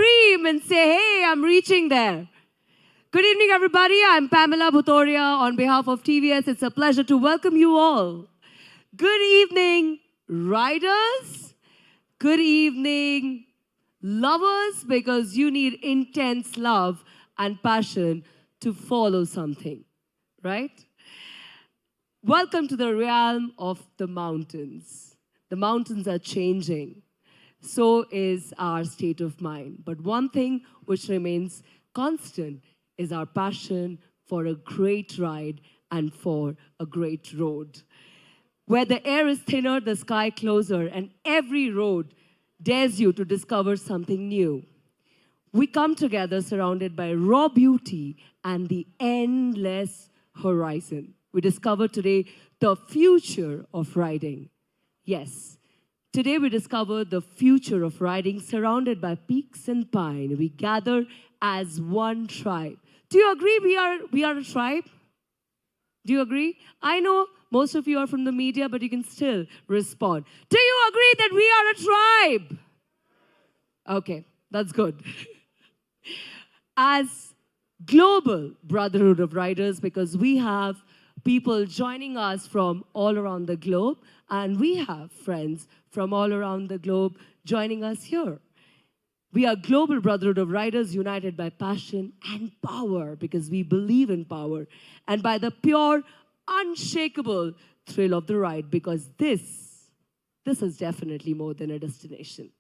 dream and say, hey, I'm reaching there. Good evening, everybody. I'm Pamela Bhutoria on behalf of TVS. It's a pleasure to welcome you all. Good evening, riders. Good evening, lovers, because you need intense love and passion to follow something, right? Welcome to the realm of the mountains. The mountains are changing. So is our state of mind. But one thing which remains constant is our passion for a great ride and for a great road. Where the air is thinner, the sky closer, and every road dares you to discover something new. We come together surrounded by raw beauty and the endless horizon. We discover today the future of riding. Yes, today we discover the future of riding surrounded by peaks and pine. We gather as one tribe. Do you agree we are a tribe? Do you agree? I know most of you are from the media, but you can still respond. Do you agree that we are a tribe? Okay, that's good. As global brotherhood of riders, because we have people joining us from all around the globe, and we have friends from all around the globe joining us here. We are global brotherhood of riders united by passion and power, because we believe in power, and by the pure, unshakable thrill of the ride, because this is definitely more than a destination.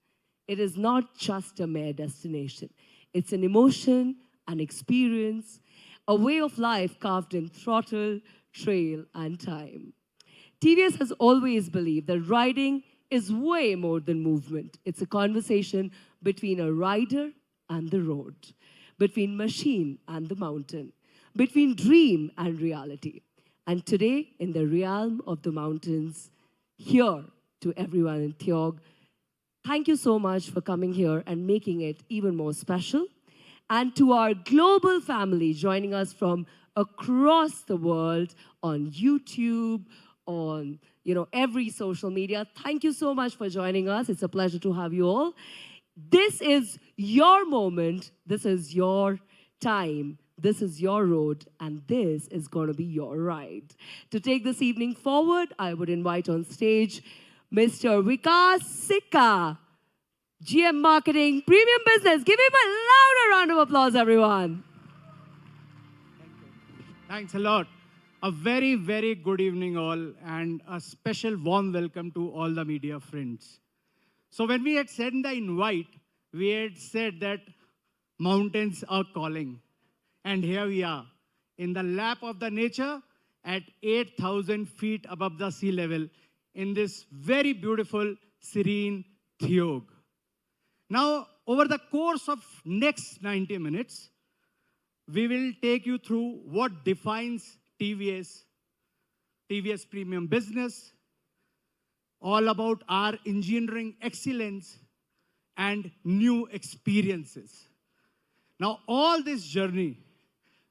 It is not just a mere destination. It's an emotion, an experience, a way of life carved in throttle, trail, and time. TVS has always believed that riding is way more than movement. It's a conversation between a rider and the road, between machine and the mountain, between dream and reality. And today, in the realm of the mountains, here to everyone in Theog, thank you so much for coming here and making it even more special. And to our global family joining us from across the world on YouTube, on every social media, thank you so much for joining us. It's a pleasure to have you all. This is your moment. This is your time. This is your road, and this is going to be your ride. To take this evening forward, I would invite on stage Mr. Vikas Sikka, GM Marketing, Premium Business. Give him a louder round of applause, everyone. Thanks a lot. A very, very good evening all, and a special warm welcome to all the media friends. So when we had sent the invite, we had said that mountains are calling. And here we are, in the lap of the nature at 8,000 feet above the sea level, in this very beautiful, serene Theog. Now, over the course of next 90 minutes, we will take you through what defines TVS Premium Business, all about our engineering excellence and new experiences. Now, all this journey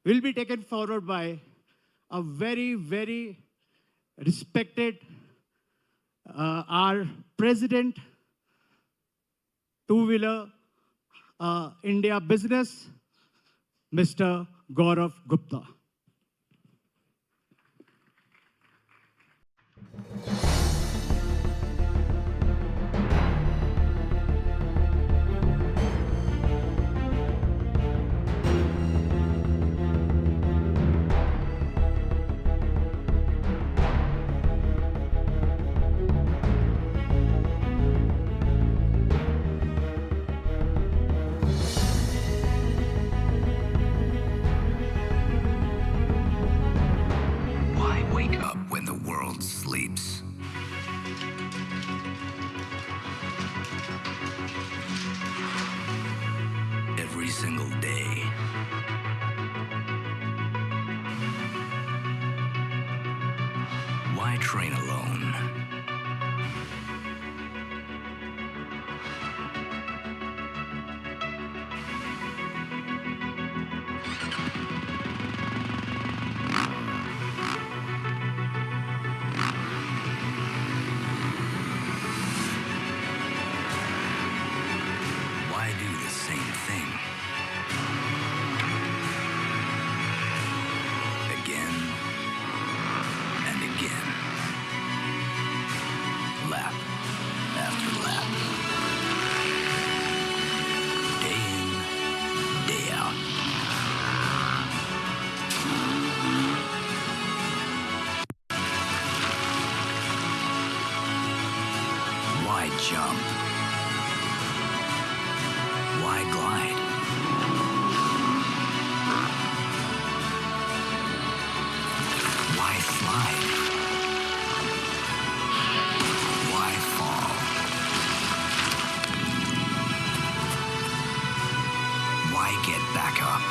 will be taken forward by a very, very respected, our President, Two-Wheeler India Business, Mr. Gaurav Gupta. Why wake up when the world sleeps? Every single day. Why train alone? Why do the same thing? jump? Why glide? Why slide? Why fall? Why get back up?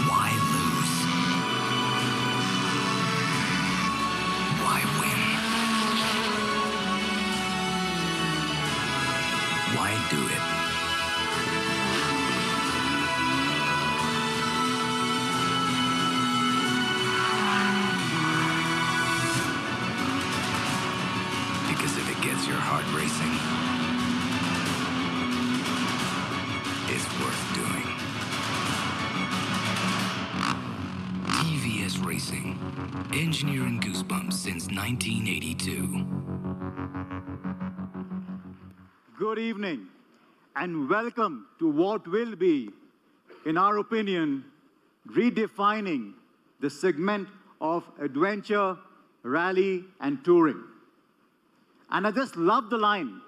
Why lose? Why win? Why do it? Because if it gets your heart racing, it's worth doing. TVS Racing, engineering goosebumps since 1982. Good evening, and welcome to what will be, in our opinion, redefining the segment of adventure, rally, and touring. And I just love the line,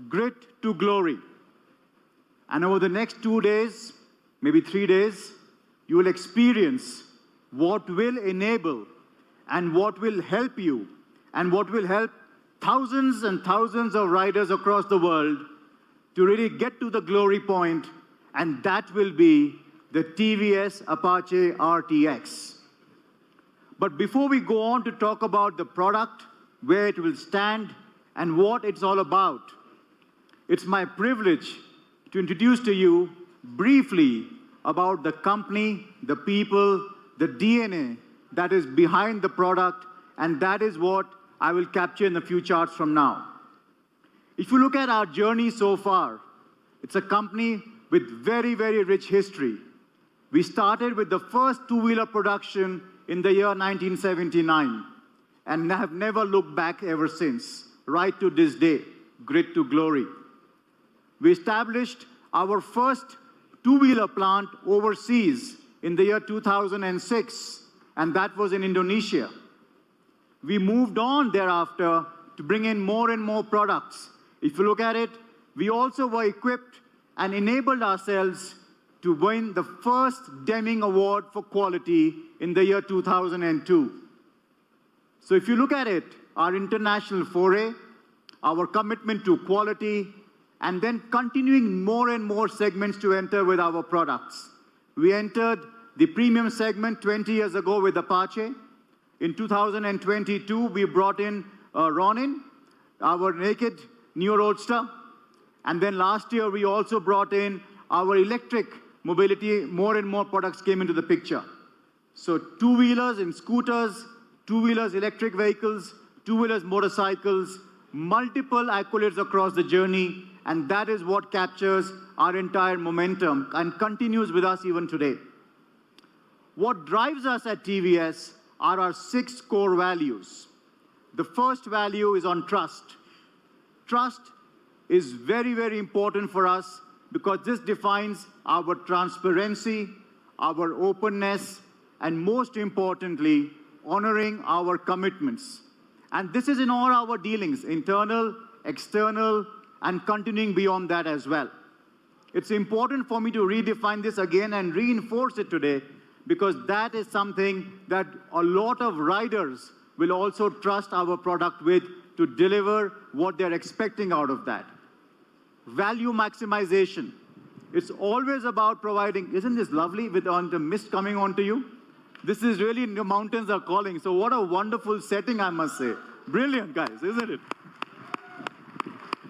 grit to glory. And over the next 2 days, maybe 3 days, you will experience what will enable and what will help you and what will help thousands and thousands of riders across the world to really get to the glory point, and that will be the TVS Apache RTX. But before we go on to talk about the product, where it will stand, and what it's all about, it's my privilege to introduce to you briefly about the company, the people, the DNA that is behind the product, and that is what I will capture in a few charts from now. If you look at our journey so far, it's a company with very, very rich history. We started with the first two-wheeler production in the year 1979 and have never looked back ever since, right to this day, grit to glory. We established our first two-wheeler plant overseas in the year 2006, and that was in Indonesia. We moved on thereafter to bring in more and more products. If you look at it, we also were equipped and enabled ourselves to win the first Deming Award for quality in the year 2002. So if you look at it, our international foray, our commitment to quality, and then continuing more and more segments to enter with our products. We entered the premium segment 20 years ago with Apache. In 2022, we brought in Ronin, our naked Neo Roadster. And then last year, we also brought in our electric mobility. More and more products came into the picture. So two-wheelers and scooters, two-wheelers electric vehicles, two-wheelers motorcycles, multiple accolades across the journey, and that is what captures our entire momentum and continues with us even today. What drives us at TVS are our 6 core values. The first value is on trust. Trust is very, very important for us because this defines our transparency, our openness, and most importantly, honoring our commitments. And this is in all our dealings, internal, external, and continuing beyond that as well. It's important for me to redefine this again and reinforce it today because that is something that a lot of riders will also trust our product with to deliver what they're expecting out of that. Value maximization. It's always about providing, isn't this lovely with the mist coming onto you? This is really, the mountains are calling. So what a wonderful setting, I must say. Brilliant, guys, isn't it?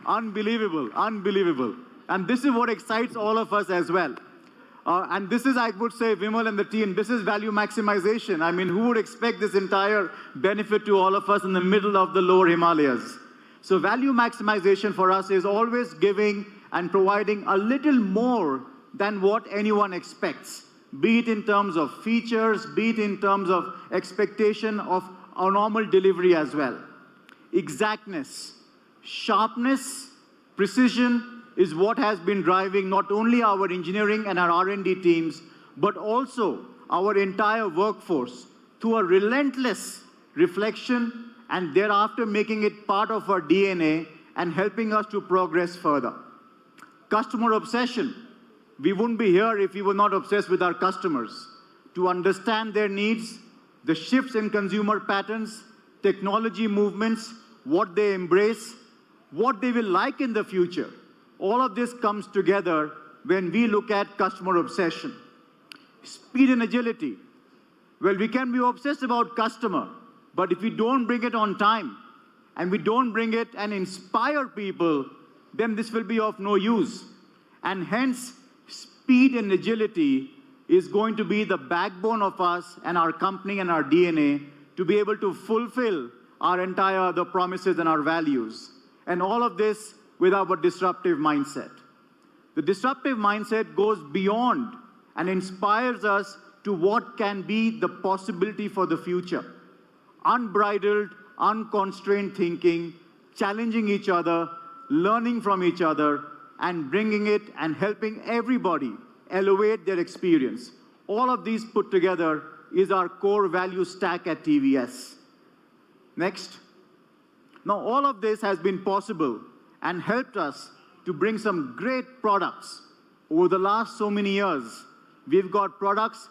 Unbelievable, unbelievable. And this is what excites all of us as well. And this is, I would say, Vimal and the team, this is value maximization. I mean, who would expect this entire benefit to all of us in the middle of the lower Himalayas? So value maximization for us is always giving and providing a little more than what anyone expects, be it in terms of features, be it in terms of expectation of our normal delivery as well. Exactness, sharpness, precision, is what has been driving not only our engineering and our R&D teams, but also our entire workforce through a relentless reflection and thereafter making it part of our DNA and helping us to progress further. Customer obsession. We wouldn't be here if we were not obsessed with our customers. To understand their needs, the shifts in consumer patterns, technology movements, what they embrace, what they will like in the future. All of this comes together when we look at customer obsession. Speed and agility. Well, we can be obsessed about customer, but if we don't bring it on time, and we don't bring it and inspire people, then this will be of no use. And hence, speed and agility is going to be the backbone of us and our company and our DNA to be able to fulfill our entire other promises and our values. And all of this with our disruptive mindset. The disruptive mindset goes beyond and inspires us to what can be the possibility for the future. Unbridled, unconstrained thinking, challenging each other, learning from each other, and bringing it and helping everybody elevate their experience. All of these put together is our core value stack at TVS. Next. Now, all of this has been possible and helped us to bring some great products over the last so many years. We've got products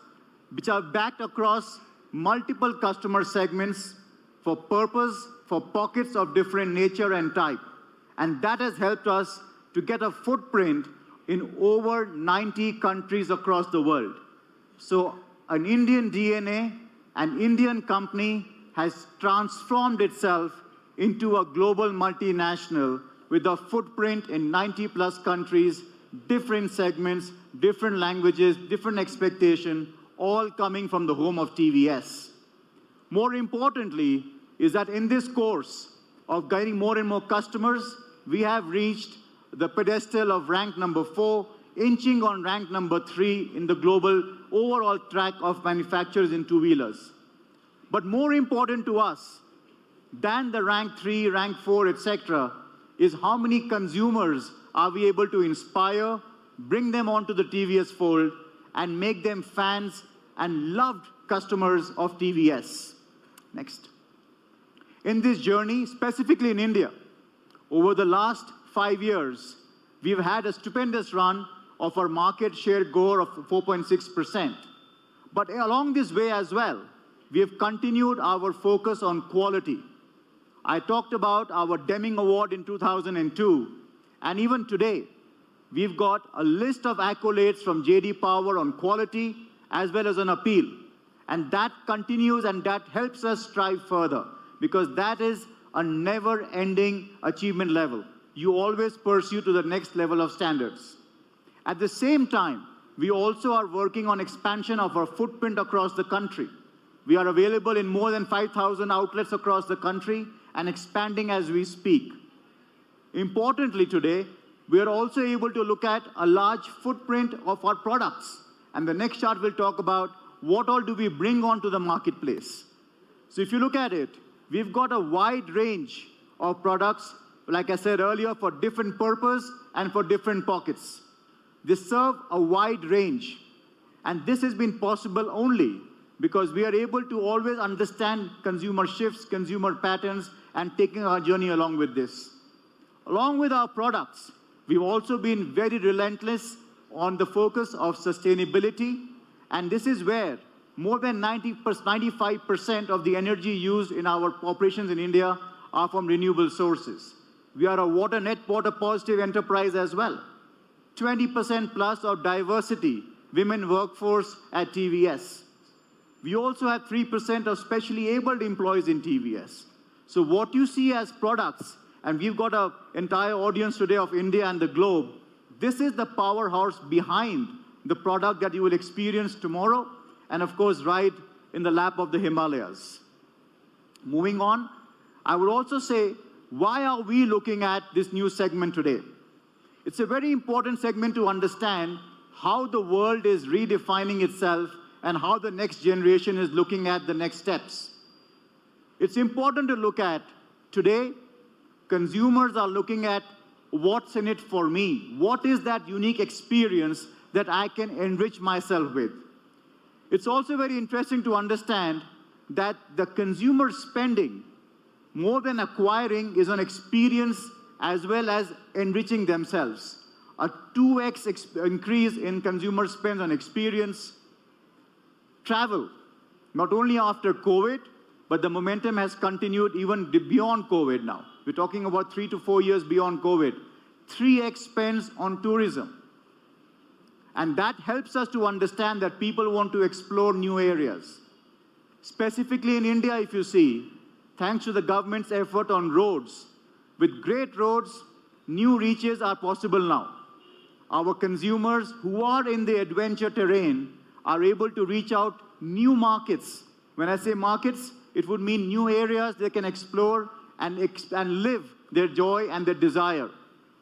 which are backed across multiple customer segments for purpose, for pockets of different nature and type. And that has helped us to get a footprint in over 90 countries across the world. So an Indian DNA, an Indian company has transformed itself into a global multinational with a footprint in 90+ countries, different segments, different languages, different expectation, all coming from the home of TVS. More importantly, is that in this course of gaining more and more customers, we have reached the pedestal of rank number 4, inching on rank number 3 in the global overall track of manufacturers in two-wheelers. But more important to us than the rank 3, rank 4, etc., is how many consumers are we able to inspire, bring them onto the TVS fold, and make them fans and loved customers of TVS. Next. In this journey, specifically in India, over the last 5 years, we've had a stupendous run of our market share goal of 4.6%. But along this way as well, we have continued our focus on quality. I talked about our Deming Award in 2002, and even today, we've got a list of accolades from J.D. Power on quality as well as on appeal. And that continues and that helps us strive further because that is a never-ending achievement level. You always pursue to the next level of standards. At the same time, we also are working on expansion of our footprint across the country. We are available in more than 5,000 outlets across the country and expanding as we speak. Importantly today, we are also able to look at a large footprint of our products. And the next chart will talk about what all do we bring onto the marketplace. So if you look at it, we've got a wide range of products, like I said earlier, for different purpose and for different pockets. They serve a wide range. And this has been possible only because we are able to always understand consumer shifts, consumer patterns, and taking our journey along with this. Along with our products, we've also been very relentless on the focus of sustainability, and this is where more than 95% of the energy used in our operations in India are from renewable sources. We are a net water positive enterprise as well. 20% plus of diversity, women workforce at TVS. We also have 3% of specially abled employees in TVS. So what you see as products, and we've got an entire audience today of India and the globe, this is the powerhouse behind the product that you will experience tomorrow, and of course, ride in the lap of the Himalayas. Moving on, I would also say, why are we looking at this new segment today? It's a very important segment to understand how the world is redefining itself and how the next generation is looking at the next steps. It's important to look at today, consumers are looking at what's in it for me? What is that unique experience that I can enrich myself with? It's also very interesting to understand that the consumer spending, more than acquiring, is on experience as well as enriching themselves. A 2x increase in consumer spend on experience. Travel, not only after COVID, but the momentum has continued even beyond COVID now. We're talking about 3 to 4 years beyond COVID. 3x spends on tourism. And that helps us to understand that people want to explore new areas. Specifically in India, if you see, thanks to the government's effort on roads, with great roads, new reaches are possible now. Our consumers who are in the adventure terrain are able to reach out new markets. When I say markets, it would mean new areas they can explore and live their joy and their desire.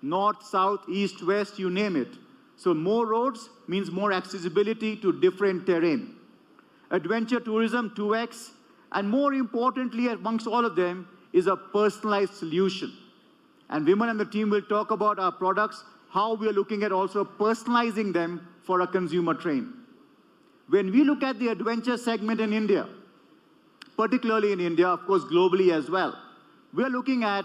North, south, east, west, you name it. So more roads means more accessibility to different terrain. Adventure tourism, 2x, and more importantly amongst all of them is a personalized solution. And Vimal and the team will talk about our products, how we are looking at also personalizing them for a consumer train. When we look at the adventure segment in India, particularly in India, of course globally as well, we're looking at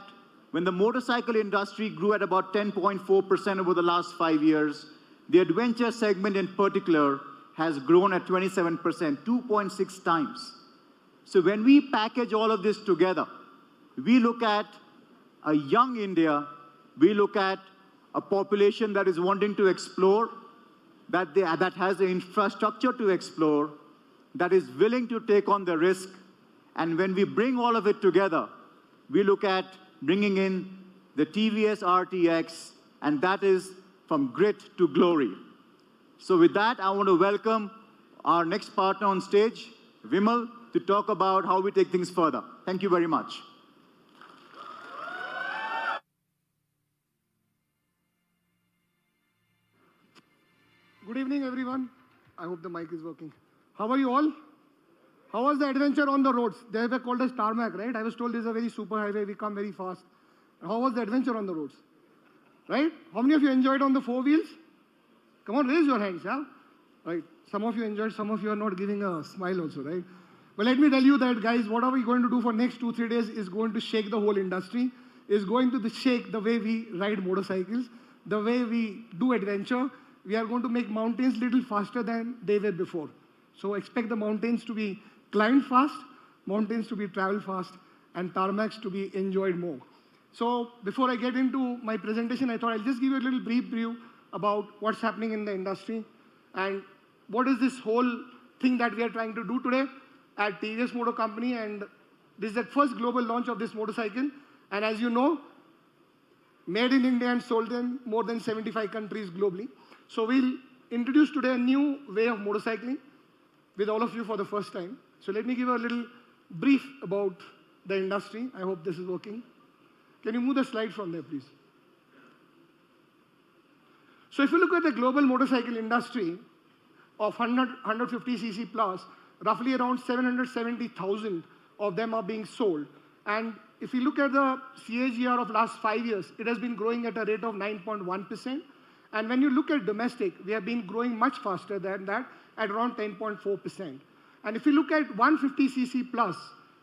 when the motorcycle industry grew at about 10.4% over the last 5 years, the adventure segment in particular has grown at 27%, 2.6 times. So when we package all of this together, we look at a young India, we look at a population that is wanting to explore, that has the infrastructure to explore, that is willing to take on the risk. And when we bring all of it together, we look at bringing in the TVS RTX, and that is from grit to glory. So with that, I want to welcome our next partner on stage, Vimal, to talk about how we take things further. Thank you very much. Good evening, everyone. I hope the mic is working. How are you all? How was the adventure on the roads? They were called as tarmac, right? I was told this is a very super highway, we come very fast. How was the adventure on the roads? Right? How many of you enjoyed on the four wheels? Come on, raise your hands, yeah? Right. Some of you enjoyed, some of you are not giving a smile also, right? But let me tell you that, guys, what are we going to do for next 2-3 days is going to shake the whole industry, is going to shake the way we ride motorcycles, the way we do adventure. We are going to make mountains little faster than they were before. So expect the mountains to be climbed fast, mountains to be traveled fast, and tarmacs to be enjoyed more. So before I get into my presentation, I thought I'll just give you a little brief view about what's happening in the industry and what is this whole thing that we are trying to do today at TVS Motor Company. And this is the first global launch of this motorcycle. And as you know, made in India and sold in more than 75 countries globally. So we'll introduce today a new way of motorcycling with all of you for the first time. So let me give a little brief about the industry. I hope this is working. Can you move the slide from there, please? So if you look at the global motorcycle industry of 150cc plus, roughly around 770,000 of them are being sold. And if you look at the CAGR of last 5 years, it has been growing at a rate of 9.1%. And when you look at domestic, we have been growing much faster than that at around 10.4%. And if you look at 150cc plus,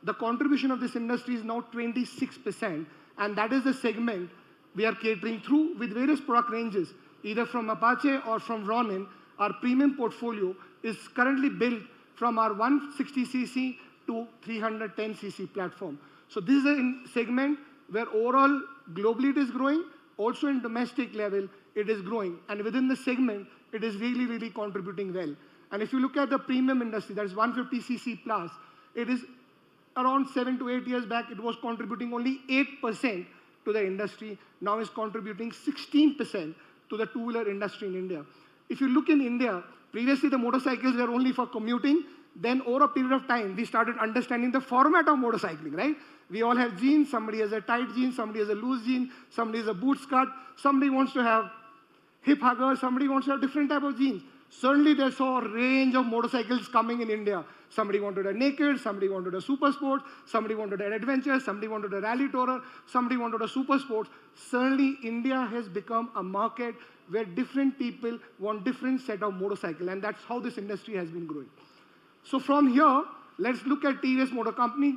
the contribution of this industry is now 26%. And that is the segment we are catering through with various product ranges, either from Apache or from Ronin. Our premium portfolio is currently built from our 160cc to 310cc platform. So this is a segment where overall globally it is growing, also in domestic level it is growing. And within the segment, it is really, really contributing well. And if you look at the premium industry, that is 150cc plus, it is around 7 to 8 years back, it was contributing only 8% to the industry. Now it's contributing 16% to the two-wheeler industry in India. If you look in India, previously the motorcycles were only for commuting. Then over a period of time, we started understanding the format of motorcycling, right? We all have jeans. Somebody has a tight jean, somebody has a loose jean, somebody has a boot cut, somebody wants to have hip hugger, somebody wants to have different type of jeans. Suddenly they saw a range of motorcycles coming in India. Somebody wanted a naked, somebody wanted a super sport, somebody wanted an adventure, somebody wanted a rally tourer, somebody wanted a super sport. Certainly, India has become a market where different people want different set of motorcycle, and that's how this industry has been growing. So from here, let's look at TVS Motor Company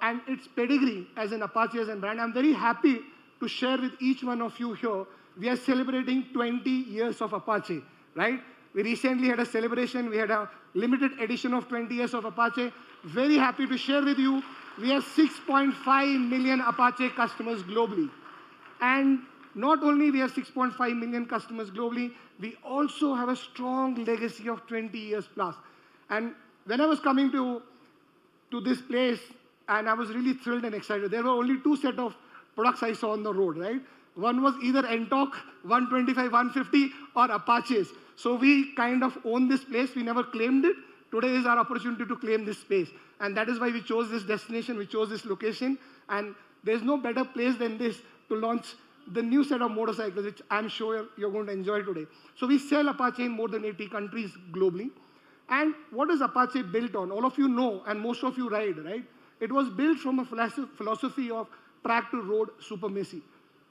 and its pedigree as an Apache as a brand. I'm very happy to share with each one of you here. We are celebrating 20 years of Apache, right? We recently had a celebration. We had a limited edition of 20 years of Apache. Very happy to share with you. We have 6.5 million Apache customers globally. And not only we have 6.5 million customers globally, we also have a strong legacy of 20 years plus. And when I was coming to this place, and I was really thrilled and excited, there were only two sets of products I saw on the road, right? One was either NTORQ 125, 150 or Apaches. So we kind of own this place. We never claimed it. Today is our opportunity to claim this space. And that is why we chose this destination, we chose this location. And there's no better place than this to launch the new set of motorcycles, which I'm sure you're going to enjoy today. So we sell Apache in more than 80 countries globally. And what is Apache built on? All of you know, and most of you ride, right? It was built from a philosophy of track to road supremacy.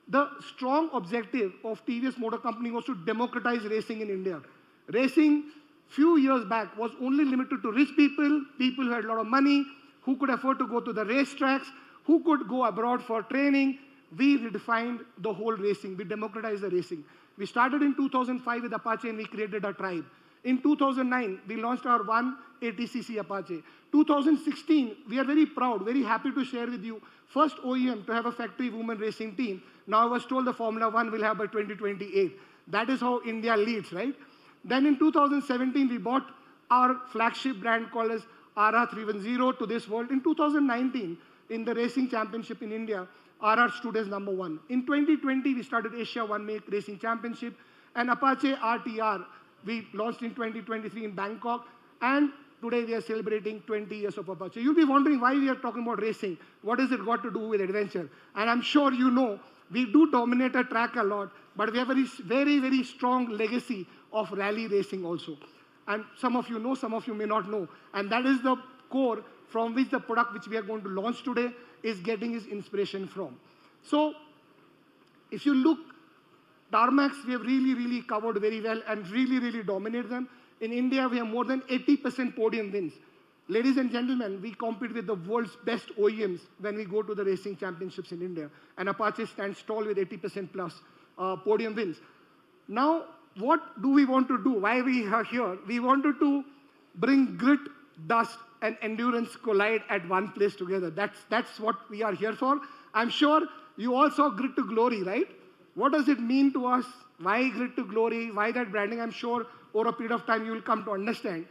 The strong objective of TVS Motor Company was to democratize racing in India. Racing, few years back, was only limited to rich people, people who had a lot of money, who could afford to go to the racetracks, who could go abroad for training. We redefined the whole racing. We democratized the racing. We started in 2005 with Apache and we created a tribe. In 2009, we launched our 180cc Apache. 2016, we are very proud, very happy to share with you, first OEM to have a factory woman racing team. Now I was told the Formula One will have by 2028. That is how India leads, right? Then in 2017, we bought our flagship brand called as RR310 to this world. In 2019, in the racing championship in India, RR stood as #1. In 2020, we started Asia One Make Racing Championship, and Apache RTR we launched in 2023 in Bangkok, and today we are celebrating 20 years of Apache. You'll be wondering why we are talking about racing. What has it got to do with adventure? And I'm sure you know, we do dominate a track a lot, but we have a very, very strong legacy of rally racing also. And some of you know, some of you may not know. And that is the core from which the product which we are going to launch today is getting its inspiration from. So if you look, tarmacs, we have really, really covered very well and really, really dominate them. In India, we have more than 80% podium wins. Ladies and gentlemen, we compete with the world's best OEMs when we go to the racing championships in India. And Apache stands tall with 80% plus podium wins. Now, what do we want to do? Why we are here? We wanted to bring grit, dust, and endurance collide at one place together. That's what we are here for. I'm sure you all saw Grit to Glory, right? What does it mean to us? Why Grit to Glory? Why that branding? I'm sure over a period of time you will come to understand.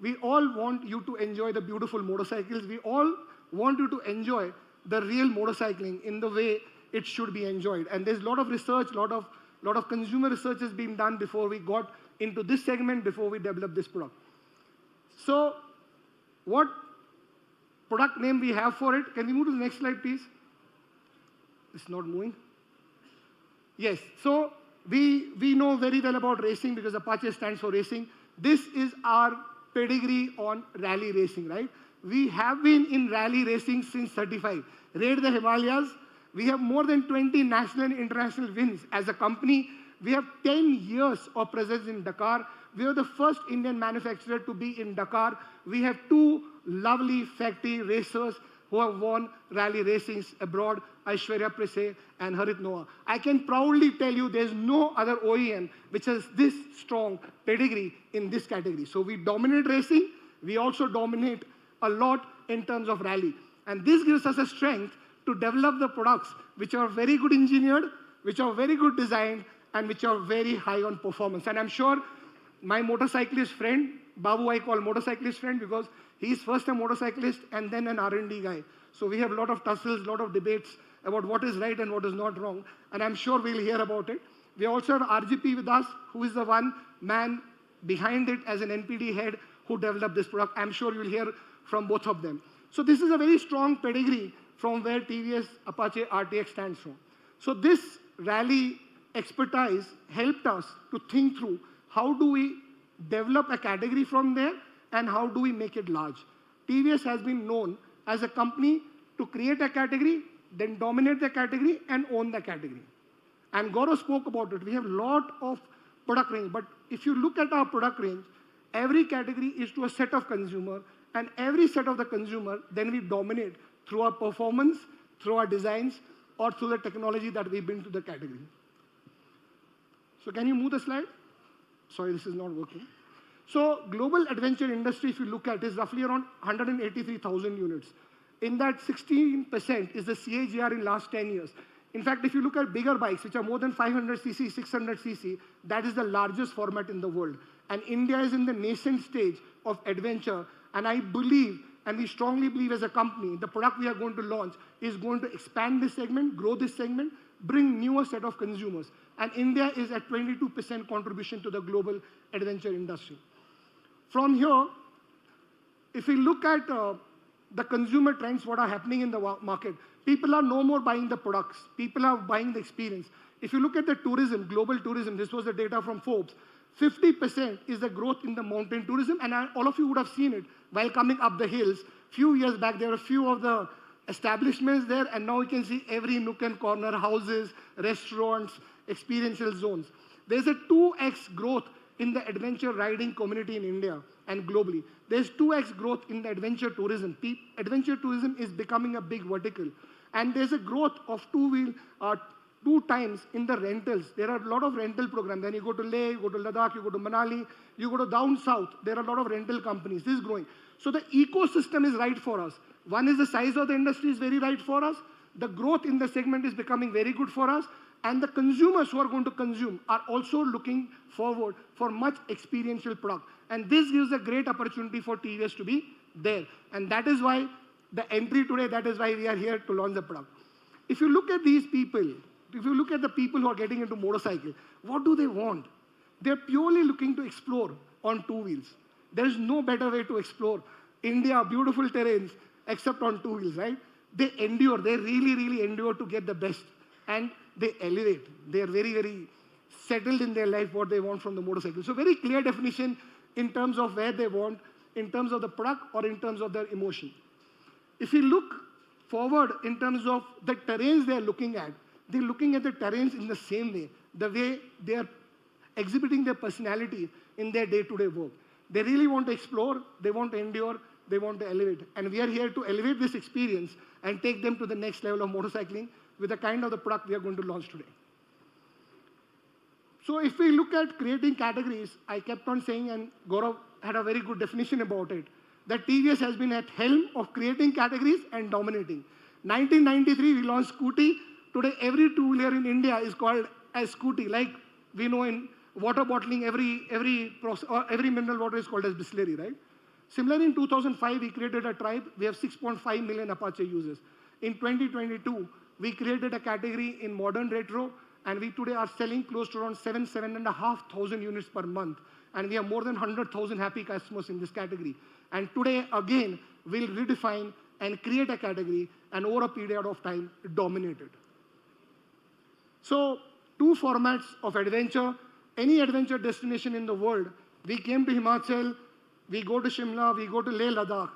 We all want you to enjoy the beautiful motorcycles. We all want you to enjoy the real motorcycling in the way it should be enjoyed. And there's a lot of research, lot of consumer research has been done before we got into this segment, before we developed this product. So, what product name we have for it? Can we move to the next slide, please? It's not moving. Yes, so we know very well about racing because Apache stands for racing. This is our pedigree on rally racing, right? We have been in rally racing since 35. Raid the Himalayas. We have more than 20 national and international wins. As a company, we have 10 years of presence in Dakar. We are the first Indian manufacturer to be in Dakar. We have two lovely factory racers who have won rally racings abroad, Aishwarya Prese and Harit Noah. I can proudly tell you there's no other OEM which has this strong pedigree in this category. So we dominate racing. We also dominate a lot in terms of rally. And this gives us a strength to develop the products which are very good engineered, which are very good designed, and which are very high on performance. And I'm sure my motorcyclist friend, Babu I call motorcyclist friend because he's first a motorcyclist and then an R&D guy. So we have a lot of tussles, a lot of debates about what is right and what is not wrong. And I'm sure we'll hear about it. We also have RGP with us, who is the one man behind it as an NPD head who developed this product. I'm sure you'll hear from both of them. So this is a very strong pedigree from where TVS Apache RTX stands from. So this rally expertise helped us to think through how do we develop a category from there and how do we make it large. TVS has been known as a company to create a category, then dominate the category and own the category. And Gaurav spoke about it. We have a lot of product range, but if you look at our product range, every category is to a set of consumer, and every set of the consumer, then we dominate through our performance, through our designs, or through the technology that we bring to the category. So can you move the slide? Sorry, this is not working. So global adventure industry, if you look at, is roughly around 183,000 units. In that, 16% is the CAGR in last 10 years. In fact, if you look at bigger bikes, which are more than 500cc, 600cc, that is the largest format in the world. And India is in the nascent stage of adventure. And I believe, and we strongly believe as a company, the product we are going to launch is going to expand this segment, grow this segment, bring newer set of consumers. And India is at 22% contribution to the global adventure industry. From here, if we look at the consumer trends, what are happening in the market, people are no more buying the products. People are buying the experience. If you look at the tourism, global tourism, this was the data from Forbes, 50% is the growth in the mountain tourism. And all of you would have seen it while coming up the hills. Few years back, there were a few of the establishments there, and now you can see every nook and corner, houses, restaurants, experiential zones. There's a 2x growth in the adventure riding community in India and globally. There's 2x growth in the adventure tourism. Adventure tourism is becoming a big vertical. And there's a growth of two times in the rentals. There are a lot of rental programs. Then you go to Leh, you go to Ladakh, you go to Manali, you go to down south. There are a lot of rental companies. This is growing. So the ecosystem is right for us. One is the size of the industry is very right for us. The growth in the segment is becoming very good for us. And the consumers who are going to consume are also looking forward for much experiential product. And this gives a great opportunity for TVS to be there. And that is why the entry today, that is why we are here to launch the product. If you look at these people, if you look at the people who are getting into motorcycle, what do they want? They're purely looking to explore on two wheels. There is no better way to explore India, beautiful terrains, except on two wheels, right? They endure, they really, really endure to get the best. And they elevate. They are very, very settled in their life, what they want from the motorcycle. So very clear definition in terms of where they want, in terms of the product or in terms of their emotion. If you look forward in terms of the terrains they're looking at the terrains in the same way, the way they are exhibiting their personality in their day-to-day work. They really want to explore, they want to endure, they want to elevate. And we are here to elevate this experience and take them to the next level of motorcycling with the kind of the product we are going to launch today. So if we look at creating categories, I kept on saying, and Gaurav had a very good definition about it, that TVS has been at helm of creating categories and dominating. 1993, we launched Scooty. Today, every two-wheeler in India is called as Scooty. Like we know in water bottling, every mineral water is called as Bisleri, right? Similarly, in 2005, we created a tribe. We have 6.5 million Apache users. In 2022, we created a category in modern retro, and we today are selling close to around 7,500 units per month. And we have more than 100,000 happy customers in this category. And today, again, we'll redefine and create a category and over a period of time, dominate it. So, two formats of adventure. Any adventure destination in the world, we came to Himachal, we go to Shimla, we go to Leh Ladakh.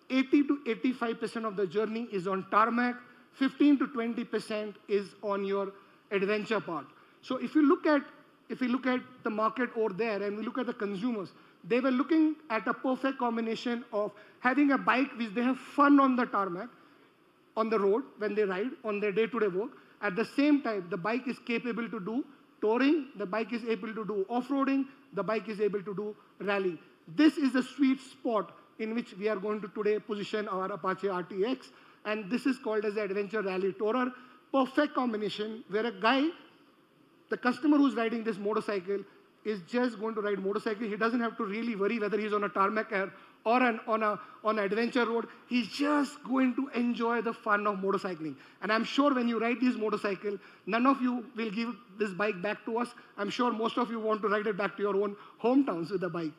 80 to 85% of the journey is on tarmac, 15 to 20% is on your adventure part. So if we look at the market over there and we look at the consumers, they were looking at a perfect combination of having a bike which they have fun on the tarmac, on the road when they ride, on their day-to-day work. At the same time, the bike is capable to do touring, the bike is able to do off-roading, the bike is able to do rally. This is the sweet spot in which we are going to today position our Apache RTX, and this is called as the Adventure Rally Tourer. Perfect combination where a guy, the customer who's riding this motorcycle is just going to ride motorcycle. He doesn't have to really worry whether he's on a tarmac or on an adventure road. He's just going to enjoy the fun of motorcycling. And I'm sure when you ride this motorcycle, none of you will give this bike back to us. I'm sure most of you want to ride it back to your own hometowns with the bike.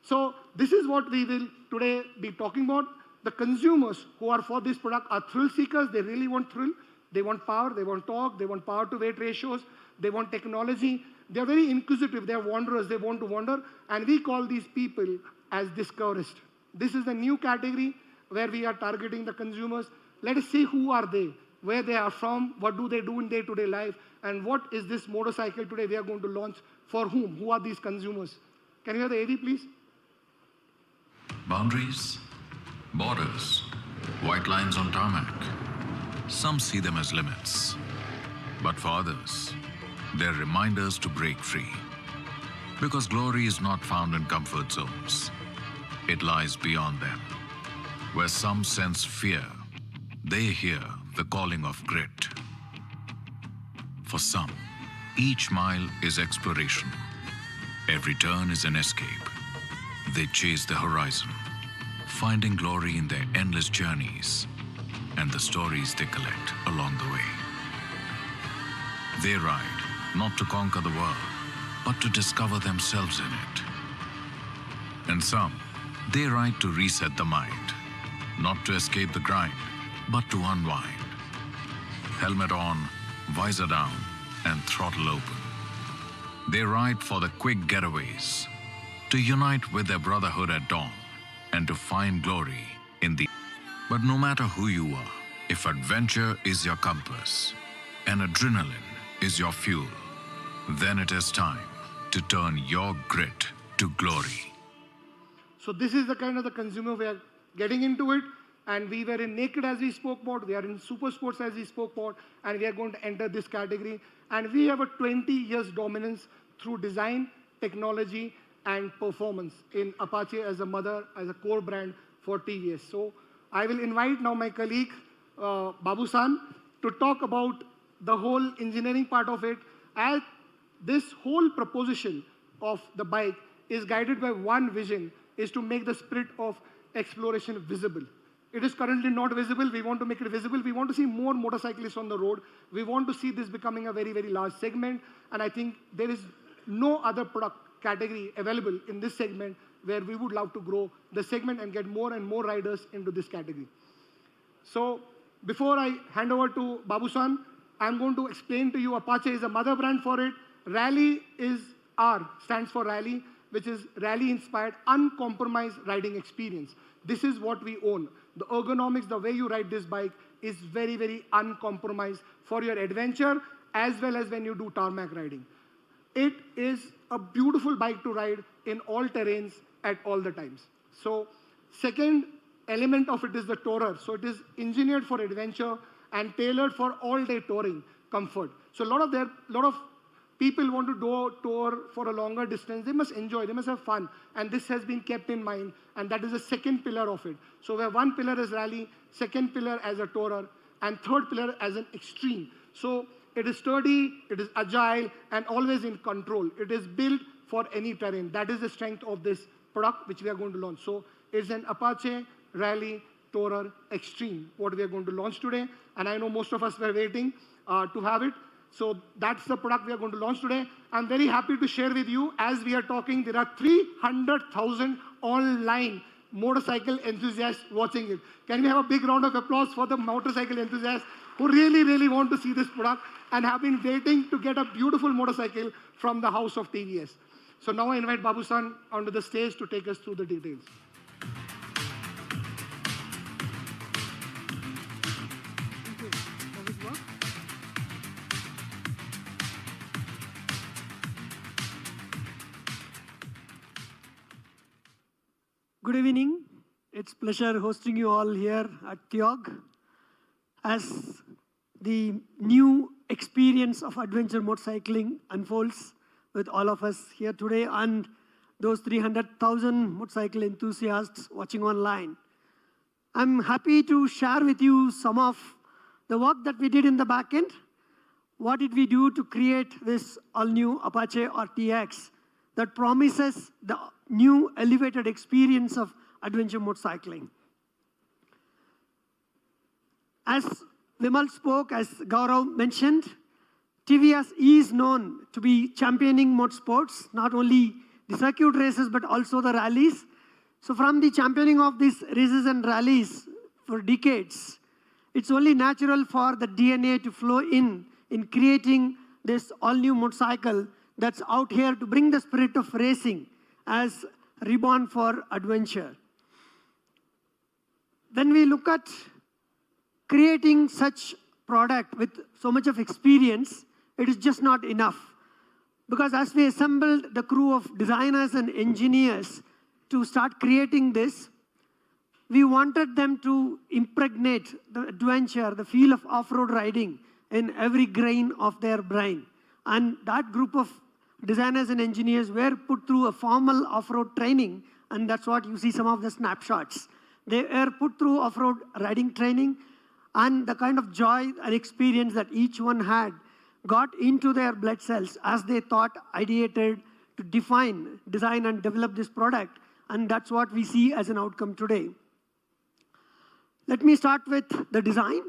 So this is what we will today be talking about. The consumers who are for this product are thrill seekers. They really want thrill. They want power. They want torque. They want power to weight ratios. They want technology. They're very inquisitive. They're wanderers. They want to wander. And we call these people as discoverist. This is a new category where we are targeting the consumers. Let us see who are they, where they are from, what do they do in day-to-day life, and what is this motorcycle today we are going to launch for whom? Who are these consumers? Can you hear the AV, please? Boundaries, borders, white lines on tarmac. Some see them as limits, but for others, they're reminders to break free. Because glory is not found in comfort zones. It lies beyond them. Where some sense fear, they hear the calling of grit. For some, each mile is exploration. Every turn is an escape. They chase the horizon, finding glory in their endless journeys and the stories they collect along the way. They ride not to conquer the world, but to discover themselves in it. And some, they ride to reset the mind, not to escape the grind, but to unwind. Helmet on, visor down, and throttle open. They ride for the quick getaways, to unite with their brotherhood at dawn, and to find glory in the... But no matter who you are, if adventure is your compass, and adrenaline is your fuel, then it is time to turn your grit to glory. So this is the kind of the consumer we are getting into it. And we were in Naked as we spoke about, we are in Super Sports as we spoke about, and we are going to enter this category. And we have a 20 years dominance through design, technology, and performance in Apache as a mother, as a core brand for TVS. So I will invite now my colleague, Babu-san, to talk about the whole engineering part of it. As this whole proposition of the bike is guided by one vision, is to make the spirit of exploration visible. It is currently not visible. We want to make it visible. We want to see more motorcyclists on the road. We want to see this becoming a very, very large segment. And I think there is no other product category available in this segment where we would love to grow the segment and get more and more riders into this category. So before I hand over to Babu-san, I'm going to explain to you Apache is a mother brand for it. Rally is R, stands for Rally, which is rally-inspired, uncompromised riding experience. This is what we own. The ergonomics, the way you ride this bike is very, very uncompromised for your adventure as well as when you do tarmac riding. It is a beautiful bike to ride in all terrains at all the times. So second element of it is the tourer. So it is engineered for adventure and tailored for all-day touring comfort. So a lot of people want to do tour for a longer distance. They must enjoy, they must have fun. And this has been kept in mind. And that is the second pillar of it. So where one pillar is rally, second pillar as a tourer, and third pillar as an extreme. So it is sturdy, it is agile, and always in control. It is built for any terrain. That is the strength of this product which we are going to launch. So it's an Apache Rally Tourer Extreme, what we are going to launch today. And I know most of us were waiting to have it. So that's the product we are going to launch today. I'm very happy to share with you, as we are talking, there are 300,000 online motorcycle enthusiasts watching it. Can we have a big round of applause for the motorcycle enthusiasts who really, really want to see this product and have been waiting to get a beautiful motorcycle from the house of TVS. So now I invite Babu-san onto the stage to take us through the details. Good evening. It's a pleasure hosting you all here at TIOG as the new experience of adventure motorcycling unfolds with all of us here today and those 300,000 motorcycle enthusiasts watching online. I'm happy to share with you some of the work that we did in the back end. What did we do to create this all-new Apache RTX that promises the new elevated experience of adventure motorcycling? As Vimal spoke, as Gaurav mentioned, TVS is known to be championing motorsports, not only the circuit races, but also the rallies. So from the championing of these races and rallies for decades, it's only natural for the DNA to flow in creating this all-new motorcycle that's out here to bring the spirit of racing. As reborn for adventure. When we look at creating such product with so much of experience, it is just not enough. Because as we assembled the crew of designers and engineers to start creating this, we wanted them to impregnate the adventure, the feel of off-road riding in every grain of their brain. And that group of designers and engineers were put through a formal off-road training, and that's what you see some of the snapshots. They were put through off-road riding training, and the kind of joy and experience that each one had got into their blood cells as they thought, ideated to define, design, and develop this product. And that's what we see as an outcome today. Let me start with the design.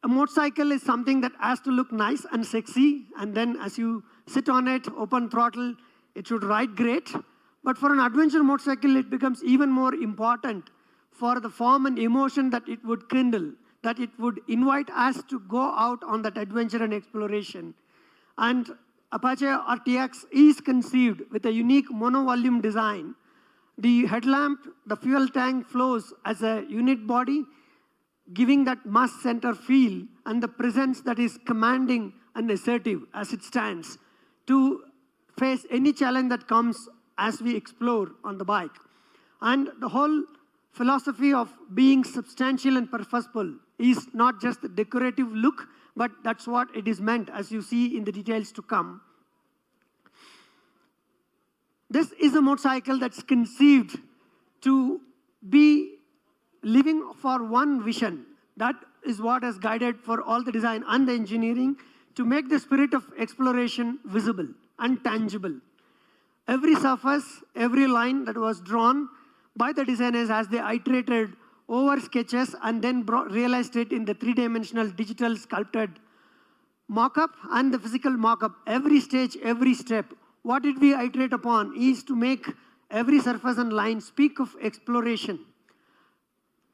A motorcycle is something that has to look nice and sexy, and then as you sit on it, open throttle, it should ride great. But for an adventure motorcycle, it becomes even more important for the form and emotion that it would kindle, that it would invite us to go out on that adventure and exploration. And Apache RTX is conceived with a unique mono-volume design. The headlamp, the fuel tank flows as a unit body, giving that mass center feel and the presence that is commanding and assertive as it stands to face any challenge that comes as we explore on the bike. And the whole philosophy of being substantial and purposeful is not just the decorative look, but that's what it is meant, as you see in the details to come. This is a motorcycle that's conceived to be living for one vision. That is what has guided for all the design and the engineering to make the spirit of exploration visible and tangible. Every surface, every line that was drawn by the designers as they iterated over sketches and then realized it in the three-dimensional digital sculpted mock-up and the physical mock-up. Every stage, every step, what did we iterate upon is to make every surface and line speak of exploration.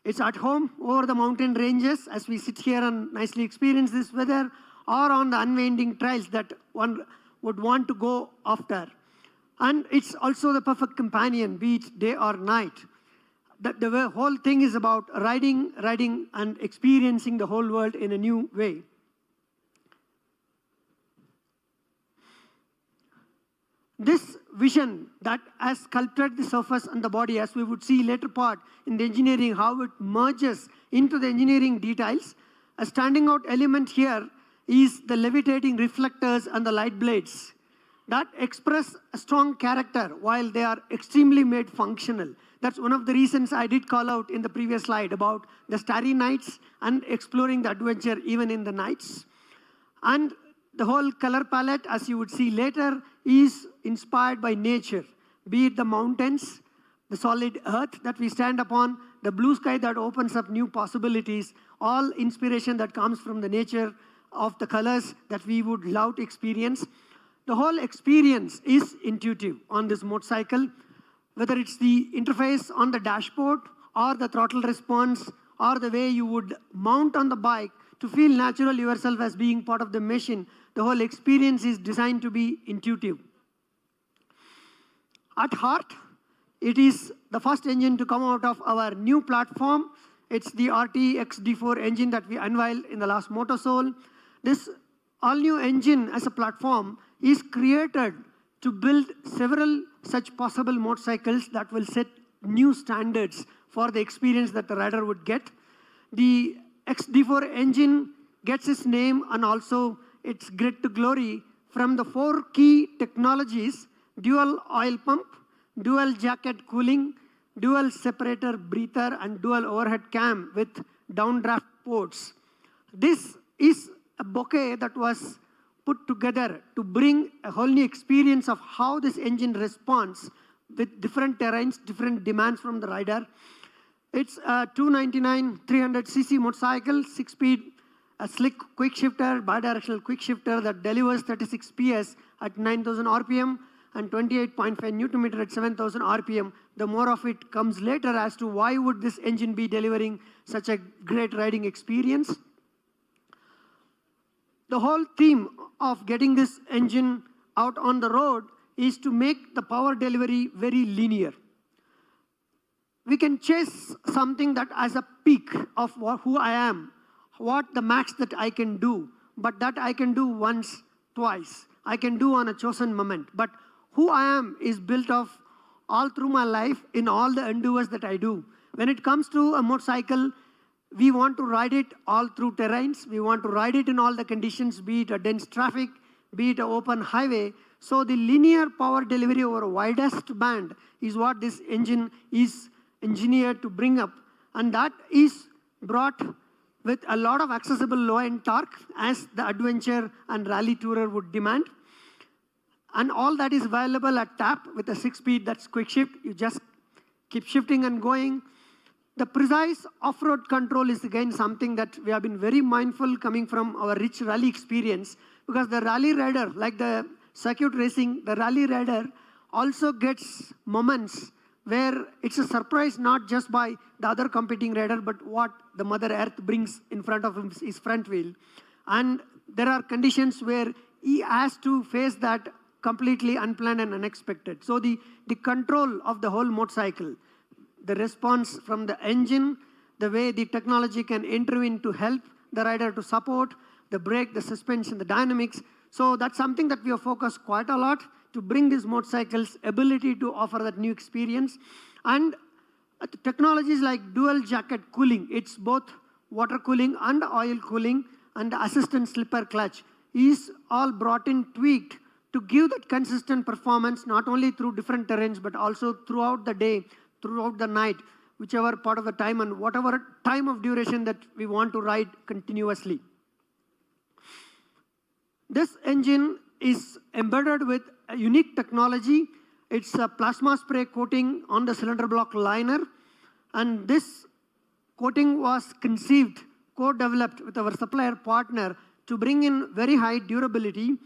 It's at home over the mountain ranges as we sit here and nicely experience this weather, or on the unwinding trails that one would want to go after. And it's also the perfect companion, be it day or night. The whole thing is about riding, and experiencing the whole world in a new way. This vision that has sculpted the surface and the body, as we would see later part in the engineering, how it merges into the engineering details. A standing out element here is the levitating reflectors and the light blades that express a strong character while they are extremely made functional. That's one of the reasons I did call out in the previous slide about the starry nights and exploring the adventure even in the nights. And the whole color palette, as you would see later, is inspired by nature, be it the mountains, the solid earth that we stand upon, the blue sky that opens up new possibilities, all inspiration that comes from the nature of the colors that we would love to experience. The whole experience is intuitive on this motorcycle, whether it's the interface on the dashboard or the throttle response or the way you would mount on the bike to feel natural yourself as being part of the machine. The whole experience is designed to be intuitive. At heart, it is the first engine to come out of our new platform. It's the RTX D4 engine that we unveiled in the last Motorsoul. This all-new engine as a platform is created to build several such possible motorcycles that will set new standards for the experience that the rider would get. The XD4 engine gets its name and also its grit to glory from the 4 key technologies: dual oil pump, dual jacket cooling, dual separator breather, and dual overhead cam with downdraft ports. This is a bouquet that was put together to bring a whole new experience of how this engine responds with different terrains, different demands from the rider. It's a 299 300cc motorcycle, 6-speed, a slick quick shifter, bidirectional quick shifter that delivers 36 PS at 9,000 RPM and 28.5 Newton meter at 7,000 RPM. The more of it comes later as to why would this engine be delivering such a great riding experience. The whole theme of getting this engine out on the road is to make the power delivery very linear. We can chase something that as a peak of who I am, what the max that I can do, but that I can do once, twice. I can do on a chosen moment. But who I am is built of all through my life in all the endeavors that I do. When it comes to a motorcycle, we want to ride it all through terrains. We want to ride it in all the conditions, be it a dense traffic, be it an open highway. So the linear power delivery over a widest band is what this engine is engineered to bring up. And that is brought with a lot of accessible low-end torque as the adventure and rally tourer would demand. And all that is available at tap with a 6-speed that's quick shift. You just keep shifting and going. The precise off-road control is again something that we have been very mindful coming from our rich rally experience, because the rally rider, like the circuit racing, the rally rider also gets moments where it's a surprise not just by the other competing rider, but what the Mother Earth brings in front of him, his front wheel. And there are conditions where he has to face that completely unplanned and unexpected. So the control of the whole motorcycle, the response from the engine, the way the technology can intervene to help the rider to support, the brake, the suspension, the dynamics. So that's something that we have focused quite a lot to bring these motorcycles' ability to offer that new experience. And technologies like dual jacket cooling, it's both water cooling and oil cooling, and the assistant slipper clutch is all brought in, tweaked to give that consistent performance, not only through different terrains, but also throughout the day, throughout the night, whichever part of the time and whatever time of duration that we want to ride continuously. This engine is embedded with a unique technology. It's a plasma spray coating on the cylinder block liner. And this coating was conceived, co-developed with our supplier partner to bring in very high durability.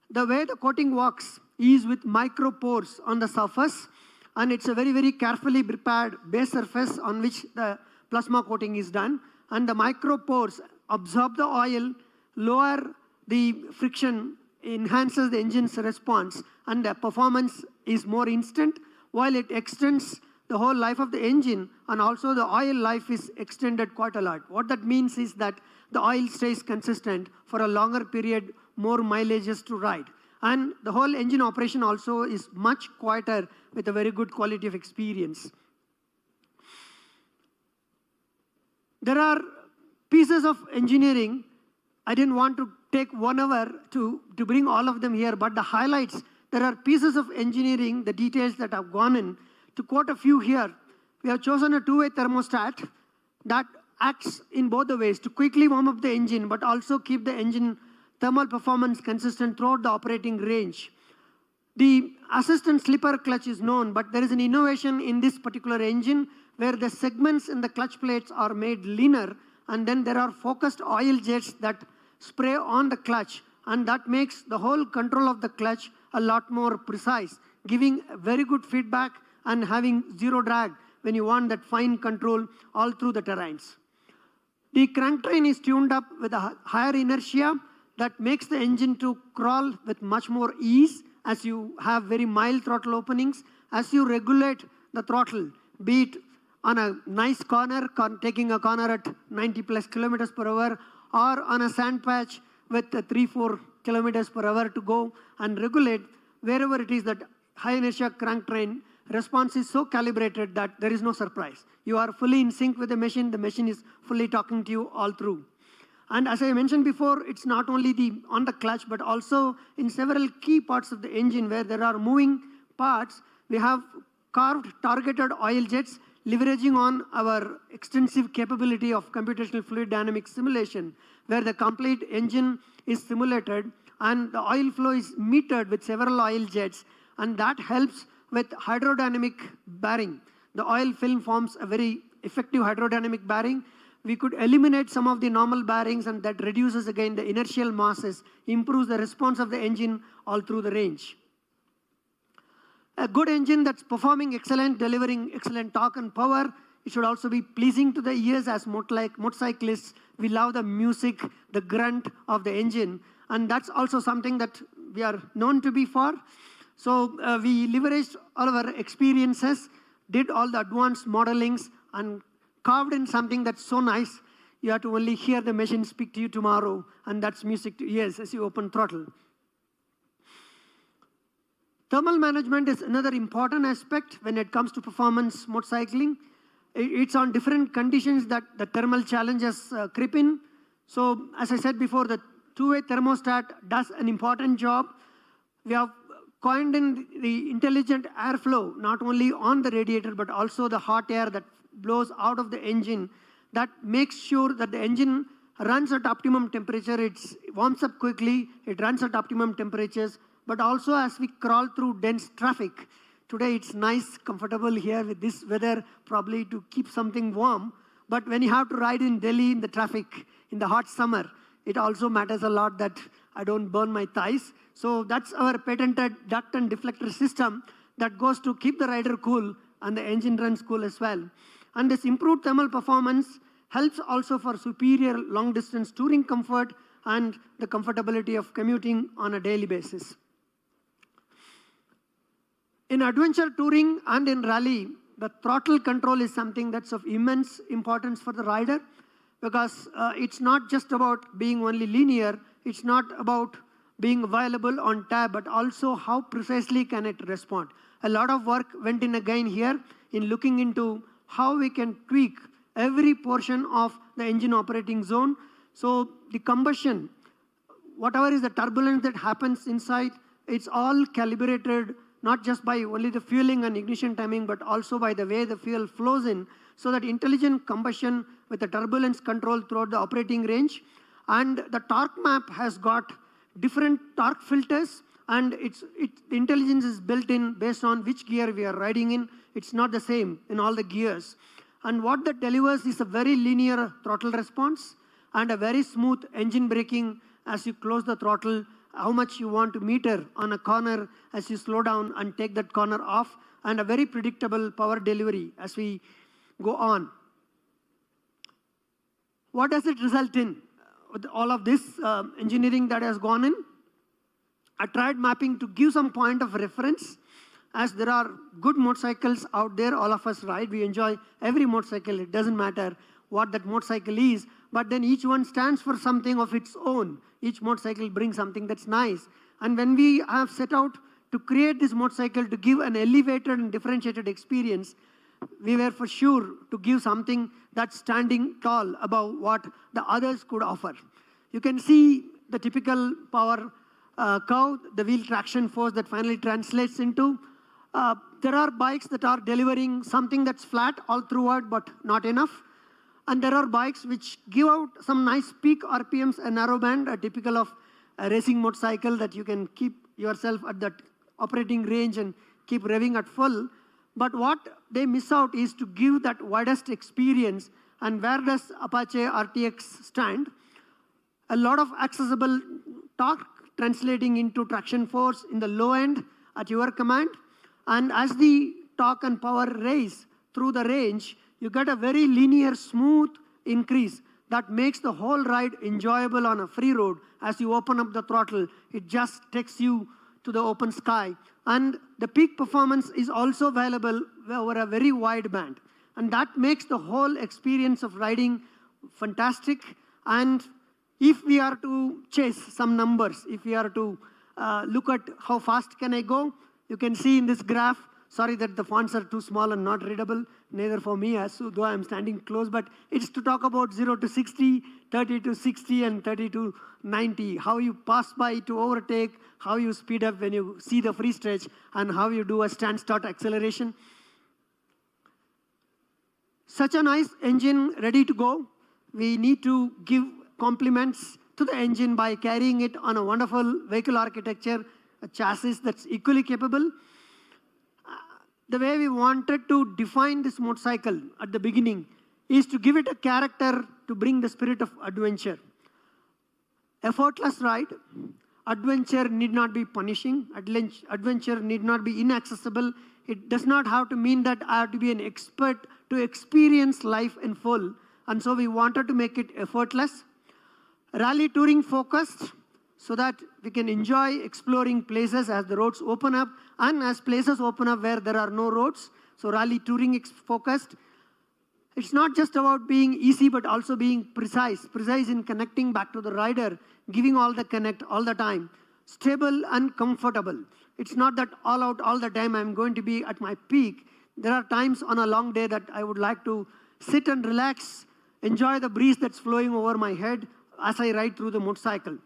The way the coating works is with micro pores on the surface, and it's a very, very carefully prepared base surface on which the plasma coating is done. And the micro pores absorb the oil, lower the friction, enhances the engine's response, and the performance is more instant, while it extends the whole life of the engine, and also the oil life is extended quite a lot. What that means is that the oil stays consistent for a longer period, more mileages to ride. And the whole engine operation also is much quieter with a very good quality of experience. There are pieces of engineering. I didn't want to take 1 hour to bring all of them here, but the highlights, there are pieces of engineering, the details that have gone in. To quote a few here, we have chosen a 2-way thermostat that acts in both the ways to quickly warm up the engine, but also keep the engine thermal performance consistent throughout the operating range. The assistant slipper clutch is known, but there is an innovation in this particular engine where the segments in the clutch plates are made linear, and then there are focused oil jets that spray on the clutch, and that makes the whole control of the clutch a lot more precise, giving very good feedback and having zero drag when you want that fine control all through the terrains. The crank train is tuned up with a higher inertia that makes the engine to crawl with much more ease as you have very mild throttle openings. As you regulate the throttle, be it on a nice corner, taking a corner at 90 plus kilometers per hour, or on a sand patch with 3-4 kilometers per hour to go and regulate, wherever it is that high inertia crank train response is so calibrated that there is no surprise. You are fully in sync with the machine is fully talking to you all through. And as I mentioned before, it's not only on the clutch, but also in several key parts of the engine where there are moving parts. We have carved targeted oil jets, leveraging on our extensive capability of computational fluid dynamics simulation, where the complete engine is simulated and the oil flow is metered with several oil jets, and that helps with hydrodynamic bearing. The oil film forms a very effective hydrodynamic bearing. We could eliminate some of the normal bearings, and that reduces again the inertial masses, improves the response of the engine all through the range. A good engine that's performing excellent, delivering excellent torque and power, it should also be pleasing to the ears. As motorcyclists, we love the music, the grunt of the engine, and that's also something that we are known to be for. So we leveraged all of our experiences, did all the advanced modelings, and carved in something that's so nice, you have to only hear the machine speak to you tomorrow, and that's music to ears as you open throttle. Thermal management is another important aspect when it comes to performance motorcycling. It's on different conditions that the thermal challenges creep in. So as I said before, the two-way thermostat does an important job. We have coined in the intelligent airflow, not only on the radiator, but also the hot air that blows out of the engine, that makes sure that the engine runs at optimum temperature. It warms up quickly, it runs at optimum temperatures, but also as we crawl through dense traffic. Today it's nice, comfortable here with this weather, probably to keep something warm. But when you have to ride in Delhi in the traffic, in the hot summer, it also matters a lot that I don't burn my thighs. So that's our patented duct and deflector system that goes to keep the rider cool and the engine runs cool as well. And this improved thermal performance helps also for superior long-distance touring comfort and the comfortability of commuting on a daily basis. In adventure touring and in rally, the throttle control is something that's of immense importance for the rider, because it's not just about being only linear, it's not about being available on tab, but also how precisely can it respond. A lot of work went in again here in looking into how we can tweak every portion of the engine operating zone. So the combustion, whatever is the turbulence that happens inside, it's all calibrated not just by only the fueling and ignition timing, but also by the way the fuel flows in, so that intelligent combustion with the turbulence control throughout the operating range. And the torque map has got different torque filters, and the intelligence is built in based on which gear we are riding in. It's not the same in all the gears. And what that delivers is a very linear throttle response and a very smooth engine braking as you close the throttle, how much you want to meter on a corner as you slow down and take that corner off, and a very predictable power delivery as we go on. What does it result in? With all of this engineering that has gone in, I tried mapping to give some point of reference, as there are good motorcycles out there, all of us ride, we enjoy every motorcycle, it doesn't matter what that motorcycle is, but then each one stands for something of its own. Each motorcycle brings something that's nice. And when we have set out to create this motorcycle to give an elevated and differentiated experience, we were for sure to give something that's standing tall above what the others could offer. You can see the typical power curve, the wheel traction force that finally translates into. There are bikes that are delivering something that's flat all throughout, but not enough. And there are bikes which give out some nice peak RPMs, a narrow band, typical of a racing motorcycle that you can keep yourself at that operating range and keep revving at full. But what they miss out is to give that widest experience. And where does Apache RTX stand? A lot of accessible torque translating into traction force in the low end at your command. And as the torque and power raise through the range, you get a very linear, smooth increase that makes the whole ride enjoyable on a free road. As you open up the throttle, it just takes you to the open sky. And the peak performance is also available over a very wide band. And that makes the whole experience of riding fantastic. And if we are to chase some numbers, if we are to look at how fast can I go, you can see in this graph, sorry that the fonts are too small and not readable, neither for me, though I'm standing close, but it's to talk about 0 to 60, 30 to 60, and 30 to 90. How you pass by to overtake, how you speed up when you see the free stretch, and how you do a stand-start acceleration. Such a nice engine ready to go. We need to give compliments to the engine by carrying it on a wonderful vehicle architecture, a chassis that's equally capable. The way we wanted to define this motorcycle at the beginning is to give it a character to bring the spirit of adventure. Effortless ride. Adventure need not be punishing. Adventure need not be inaccessible. It does not have to mean that I have to be an expert to experience life in full. And so we wanted to make it effortless. Rally touring focused. so that we can enjoy exploring places as the roads open up and as places open up where there are no roads. So rally touring focused. It's not just about being easy, but also being precise in connecting back to the rider, giving all the connect all the time, stable and comfortable. It's not that all out all the time I'm going to be at my peak. There are times on a long day that I would like to sit and relax, enjoy the breeze that's flowing over my head as I ride through the motorcycle.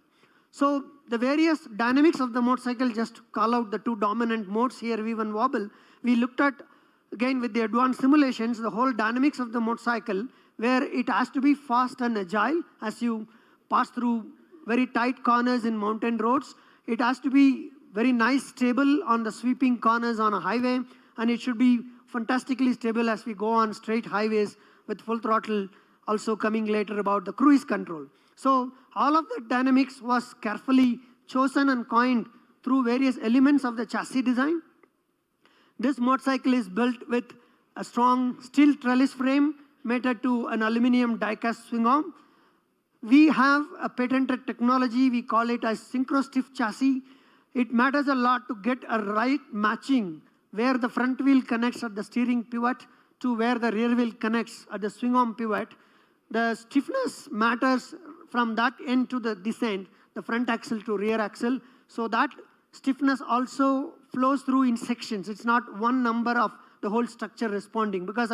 So the various dynamics of the motorcycle, just to call out the two dominant modes here, weave and wobble, we looked at, again with the advanced simulations, the whole dynamics of the motorcycle, where it has to be fast and agile as you pass through very tight corners in mountain roads. It has to be very nice, stable on the sweeping corners on a highway, and it should be fantastically stable as we go on straight highways with full throttle, also coming later about the cruise control. So all of the dynamics was carefully chosen and coined through various elements of the chassis design. This motorcycle is built with a strong steel trellis frame mated to an aluminum die-cast swing arm. We have a patented technology, we call it as synchro-stiff chassis. It matters a lot to get a right matching where the front wheel connects at the steering pivot to where the rear wheel connects at the swing arm pivot. The stiffness matters from that end to the descent, the front axle to rear axle. So that stiffness also flows through in sections. It's not one number of the whole structure responding, because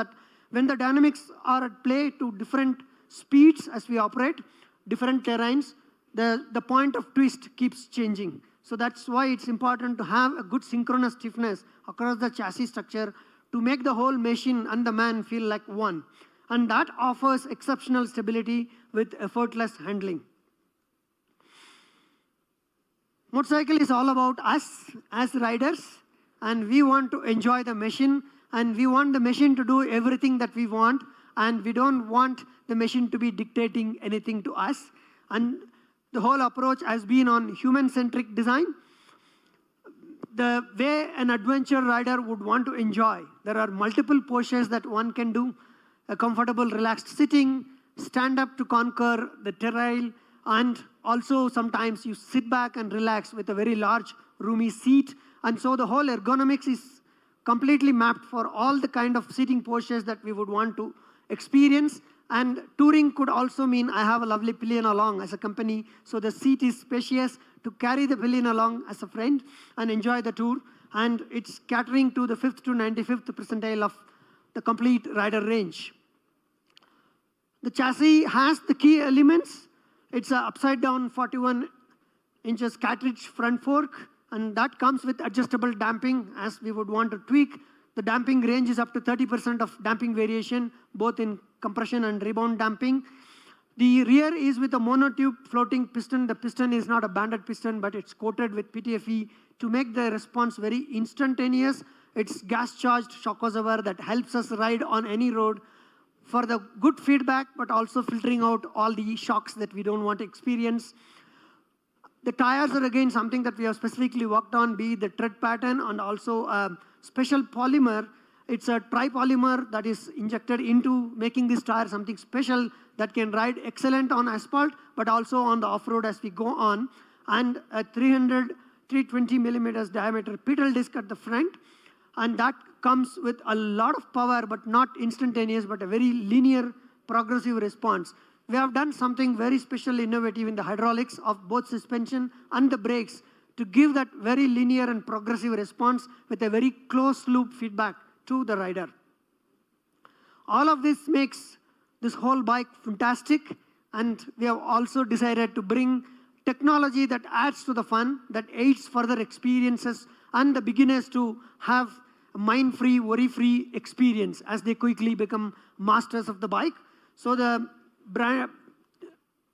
when the dynamics are at play to different speeds as we operate, different terrains, the point of twist keeps changing. So that's why it's important to have a good synchronous stiffness across the chassis structure to make the whole machine and the man feel like one. And that offers exceptional stability with effortless handling. Motorcycle is all about us as riders, and we want to enjoy the machine, and we want the machine to do everything that we want, and we don't want the machine to be dictating anything to us. And the whole approach has been on human-centric design. The way an adventure rider would want to enjoy. There are multiple postures that one can do. A comfortable, relaxed sitting, stand up to conquer the terrain, and also sometimes you sit back and relax with a very large, roomy seat. And so the whole ergonomics is completely mapped for all the kind of seating postures that we would want to experience. And touring could also mean I have a lovely pillion along as a company, so the seat is spacious to carry the pillion along as a friend and enjoy the tour. And it's catering to the 5th to 95th percentile of the complete rider range. The chassis has the key elements. It's an upside down 41 inches cartridge front fork, and that comes with adjustable damping as we would want to tweak. The damping range is up to 30% of damping variation, both in compression and rebound damping. The rear is with a monotube floating piston. The piston is not a banded piston, but it's coated with PTFE to make the response very instantaneous. It's gas-charged shock absorber that helps us ride on any road for the good feedback, but also filtering out all the shocks that we don't want to experience. The tires are again something that we have specifically worked on, be the tread pattern and also a special polymer. It's a tri-polymer that is injected into making this tire something special that can ride excellent on asphalt, but also on the off-road as we go on. And a 320 millimeters diameter pedal disc at the front. And that comes with a lot of power, but not instantaneous, but a very linear, progressive response. We have done something very special, innovative in the hydraulics of both suspension and the brakes to give that very linear and progressive response with a very close loop feedback to the rider. All of this makes this whole bike fantastic, and we have also decided to bring technology that adds to the fun, that aids further experiences and the beginners to have a mind-free, worry-free experience as they quickly become masters of the bike. So the brand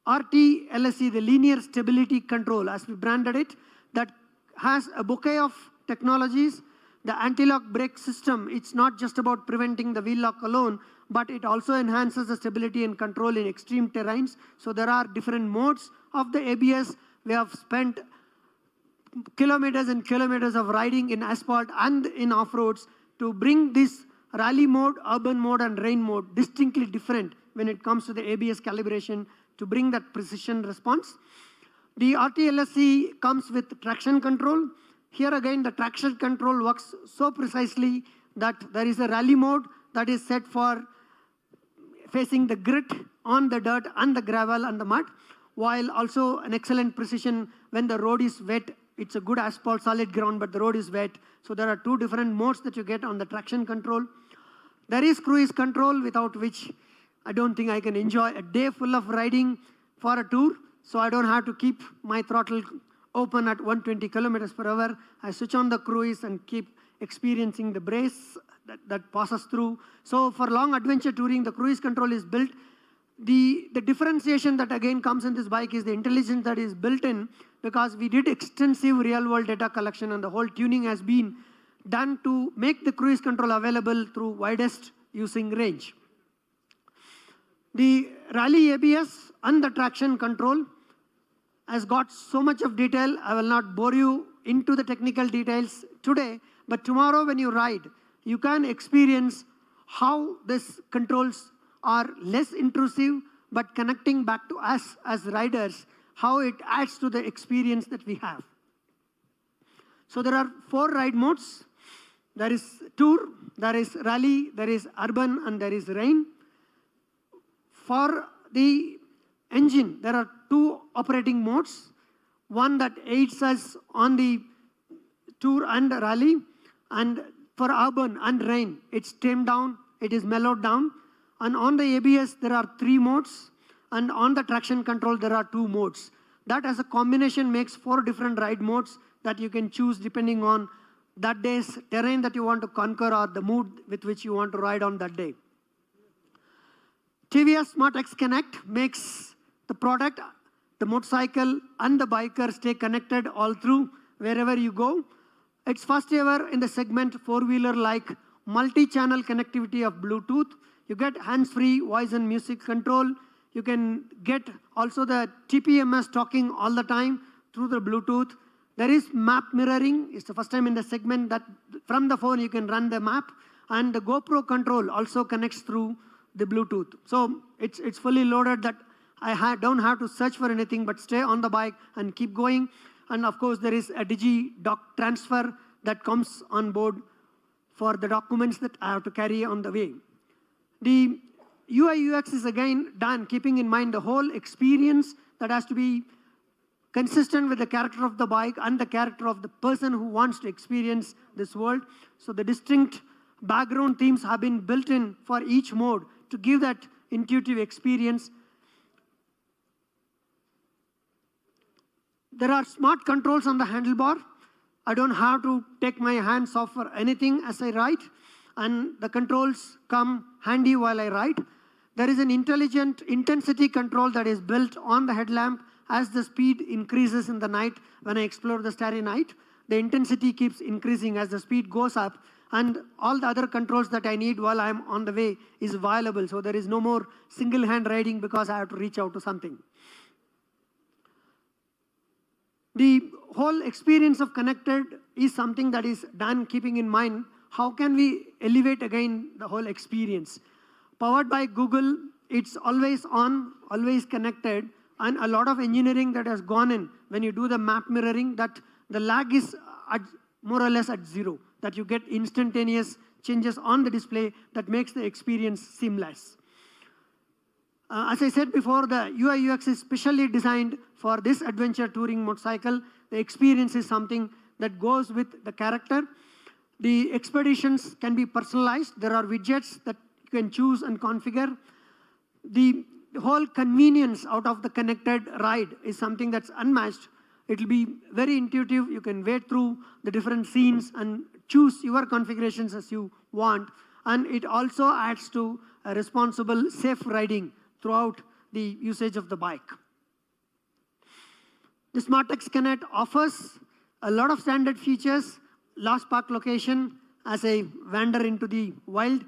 RT-LSE, the linear stability control, as we branded it, that has a bouquet of technologies. The anti-lock brake system, it's not just about preventing the wheel lock alone, but it also enhances the stability and control in extreme terrains. So there are different modes of the ABS. We have spent kilometers and kilometers of riding in asphalt and in off-roads to bring this rally mode, urban mode, and rain mode distinctly different when it comes to the ABS calibration to bring that precision response. The RTLSC comes with traction control. Here again, the traction control works so precisely that there is a rally mode that is set for facing the grit on the dirt and the gravel and the mud, while also an excellent precision when the road is wet. It's a good asphalt, solid ground, but the road is wet. So there are two different modes that you get on the traction control. There is cruise control, without which I don't think I can enjoy a day full of riding for a tour. So I don't have to keep my throttle open at 120 kilometers per hour. I switch on the cruise and keep experiencing the brace that passes through. So for long adventure touring, the cruise control is built. The differentiation that again comes in this bike is the intelligence that is built in, because we did extensive real-world data collection and the whole tuning has been done to make the cruise control available through widest using range. The Rally ABS and the traction control has got so much of detail. I will not bore you into the technical details today, but tomorrow when you ride, you can experience how these controls are less intrusive, but connecting back to us as riders, how it adds to the experience that we have. So there are 4 ride modes. There is Tour, there is Rally, there is Urban, and there is Rain. For the engine, there are 2 operating modes. One that aids us on the Tour and Rally, and for Urban and Rain, it's tamed down, it is mellowed down. And on the ABS, there are 3 modes, and on the traction control, there are 2 modes. That as a combination makes 4 different ride modes that you can choose depending on that day's terrain that you want to conquer or the mood with which you want to ride on that day. TVS SmartX Connect makes the product, the motorcycle, and the biker stay connected all through wherever you go. It's first ever in the segment 4-wheeler like multi-channel connectivity of Bluetooth. You get hands-free voice and music control. You can get also the TPMS talking all the time through the Bluetooth. There is map mirroring. It's the first time in the segment that from the phone you can run the map. And the GoPro control also connects through the Bluetooth. So it's fully loaded that I don't have to search for anything but stay on the bike and keep going. And of course, there is a Digi-Doc transfer that comes on board for the documents that I have to carry on the way. The UI UX is again done keeping in mind the whole experience that has to be consistent with the character of the bike and the character of the person who wants to experience this world. So the distinct background themes have been built in for each mode to give that intuitive experience. There are smart controls on the handlebar. I don't have to take my hands off for anything as I ride, and the controls come handy while I ride. There is an intelligent intensity control that is built on the headlamp as the speed increases in the night. When I explore the Starry Night, the intensity keeps increasing as the speed goes up, and all the other controls that I need while I'm on the way is available. So there is no more single-hand riding because I have to reach out to something. The whole experience of connected is something that is done keeping in mind how can we elevate again the whole experience. Powered by Google, it's always on, always connected, and a lot of engineering that has gone in when you do the map mirroring, that the lag is at more or less at 0, that you get instantaneous changes on the display that makes the experience seamless. As I said before, the UI UX is specially designed for this adventure touring motorcycle. The experience is something that goes with the character. The expeditions can be personalized. There are widgets that you can choose and configure. The whole convenience out of the connected ride is something that's unmatched. It will be very intuitive. You can wade through the different scenes and choose your configurations as you want. And it also adds to a responsible, safe riding throughout the usage of the bike. The SmartX Connect offers a lot of standard features: last park location as I wander into the wild,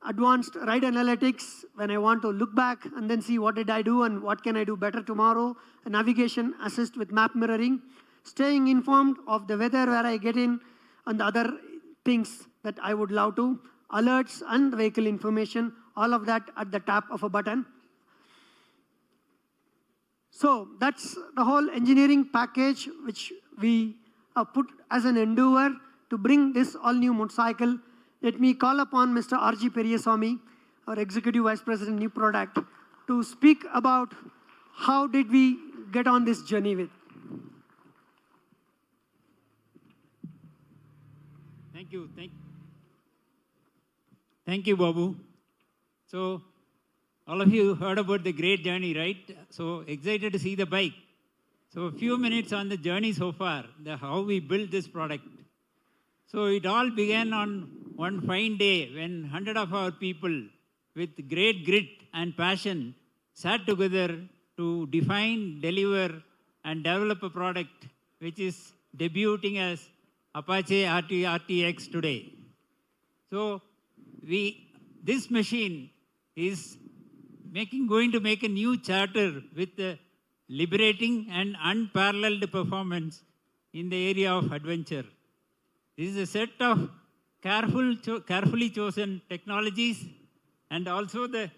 advanced ride analytics when I want to look back and then see what did I do and what can I do better tomorrow, a navigation assist with map mirroring, staying informed of the weather where I get in and the other things that I would love to, alerts and vehicle information, all of that at the tap of a button. So that's the whole engineering package which we put as an endeavor to bring this all-new motorcycle. Let me call upon Mr. R.G. Periyaswamy, our Executive Vice President, New Product, to speak about how did we get on this journey with. Thank you. Thank you, Babu. So, all of you heard about the great journey, right? So excited to see the bike. So a few minutes on the journey so far, how we built this product. So it all began on one fine day when 100 of our people with great grit and passion sat together to define, deliver, and develop a product which is debuting as Apache RTX today. So this machine is going to make a new chapter with the liberating and unparalleled performance in the area of adventure. This is a set of carefully chosen technologies and also the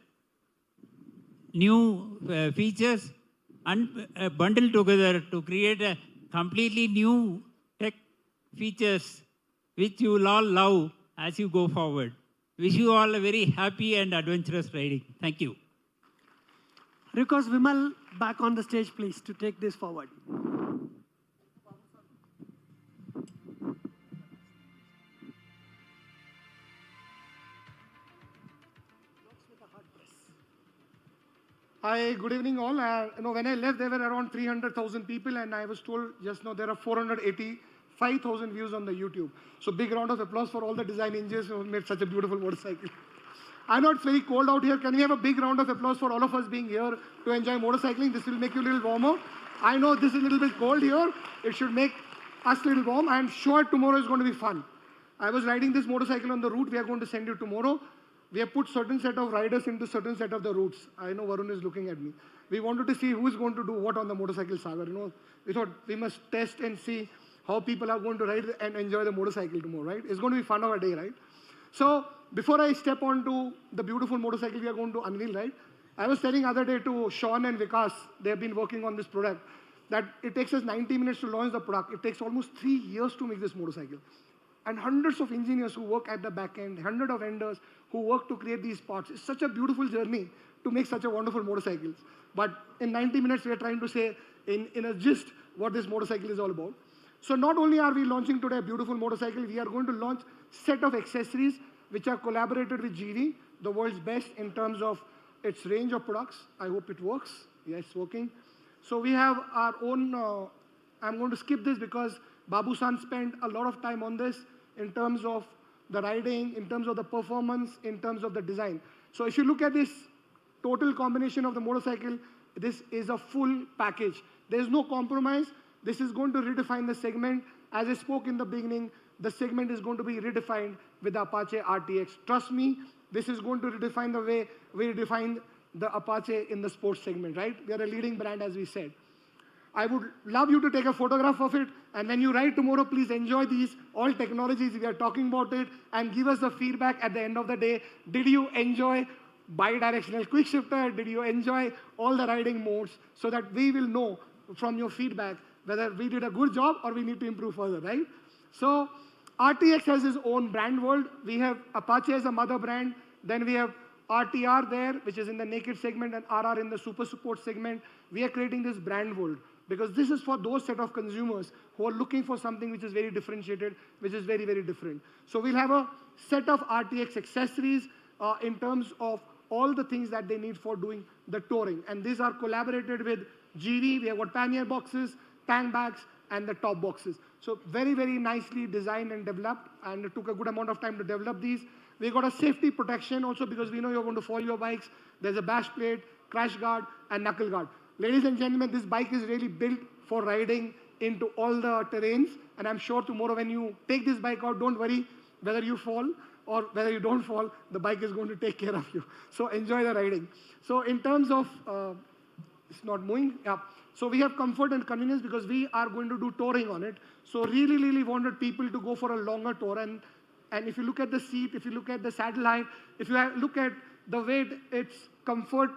new features bundled together to create a completely new tech features which you will all love as you go forward. Wish you all a very happy and adventurous riding. Thank you. Request Vimal back on the stage, please, to take this forward. Hi, good evening all. When I left, there were around 300,000 people, and I was told just now there are 485,000 views on the YouTube. So big round of applause for all the design engineers who have made such a beautiful motorcycle. I know it's very cold out here. Can we have a big round of applause for all of us being here to enjoy motorcycling? This will make you a little warmer. I know this is a little bit cold here. It should make us a little warm. I'm sure tomorrow is going to be fun. I was riding this motorcycle on the route we are going to send you tomorrow. We have put certain set of riders into certain set of the routes. I know Varun is looking at me. We wanted to see who is going to do what on the motorcycle saga. We thought we must test and see how people are going to ride and enjoy the motorcycle tomorrow, right? It's going to be fun of a day, right? So before I step on to the beautiful motorcycle we are going to unveil, right? I was telling other day to Sean and Vikas, they have been working on this product, that it takes us 90 minutes to launch the product. It takes almost 3 years to make this motorcycle. And hundreds of engineers who work at the back end, hundreds of vendors who work to create these parts. It's such a beautiful journey to make such a wonderful motorcycle. But in 90 minutes, we are trying to say in a gist what this motorcycle is all about. So not only are we launching today a beautiful motorcycle, we are going to launch set of accessories which are collaborated with GV, the world's best in terms of its range of products. I hope it works. Yes, it's working. So we have our own, I'm going to skip this because Babu-san spent a lot of time on this in terms of the riding, in terms of the performance, in terms of the design. So if you look at this total combination of the motorcycle, this is a full package. There's no compromise. This is going to redefine the segment. As I spoke in the beginning, the segment is going to be redefined with the Apache RTX. Trust me, this is going to redefine the way we define the Apache in the sports segment, right? We are a leading brand, as we said. I would love you to take a photograph of it, and when you ride tomorrow, please enjoy these all technologies. We are talking about it, and give us the feedback at the end of the day. Did you enjoy bi-directional quick shifter? Did you enjoy all the riding modes? So that we will know from your feedback whether we did a good job or we need to improve further, right? So RTX has its own brand world. We have Apache as a mother brand. Then we have RTR there, which is in the naked segment, and RR in the super sport segment. We are creating this brand world because this is for those set of consumers who are looking for something which is very differentiated, which is very, very different. So we'll have a set of RTX accessories in terms of all the things that they need for doing the touring. And these are collaborated with GV. We have got pannier boxes, tank bags, and the top boxes. So very, very nicely designed and developed, and it took a good amount of time to develop these. We got a safety protection also because we know you're going to fall your bikes. There's a bash plate, crash guard, and knuckle guard. Ladies and gentlemen, this bike is really built for riding into all the terrains, and I'm sure tomorrow when you take this bike out, don't worry whether you fall or whether you don't fall, the bike is going to take care of you. So enjoy the riding. So in terms of, it's not moving, yeah. So we have comfort and convenience because we are going to do touring on it. So really, really wanted people to go for a longer tour. And if you look at the seat, if you look at the saddle height, if you look at the weight, it's comfort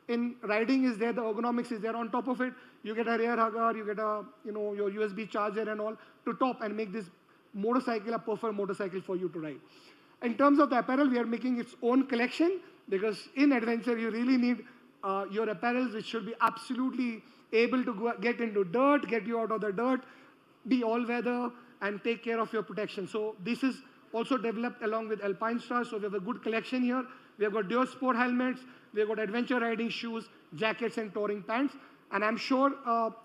in riding is there, the ergonomics is there. On top of it, you get a rear hugger, you get a, your USB charger and all to top and make this motorcycle a perfect motorcycle for you to ride. In terms of the apparel, we are making its own collection because in adventure, you really need your apparels, which should be absolutely able to get into dirt, get you out of the dirt, be all-weather, and take care of your protection. So this is also developed along with Alpine Star. So we have a good collection here. We have got Dio Sport helmets, we have got adventure riding shoes, jackets, and touring pants. And I'm sure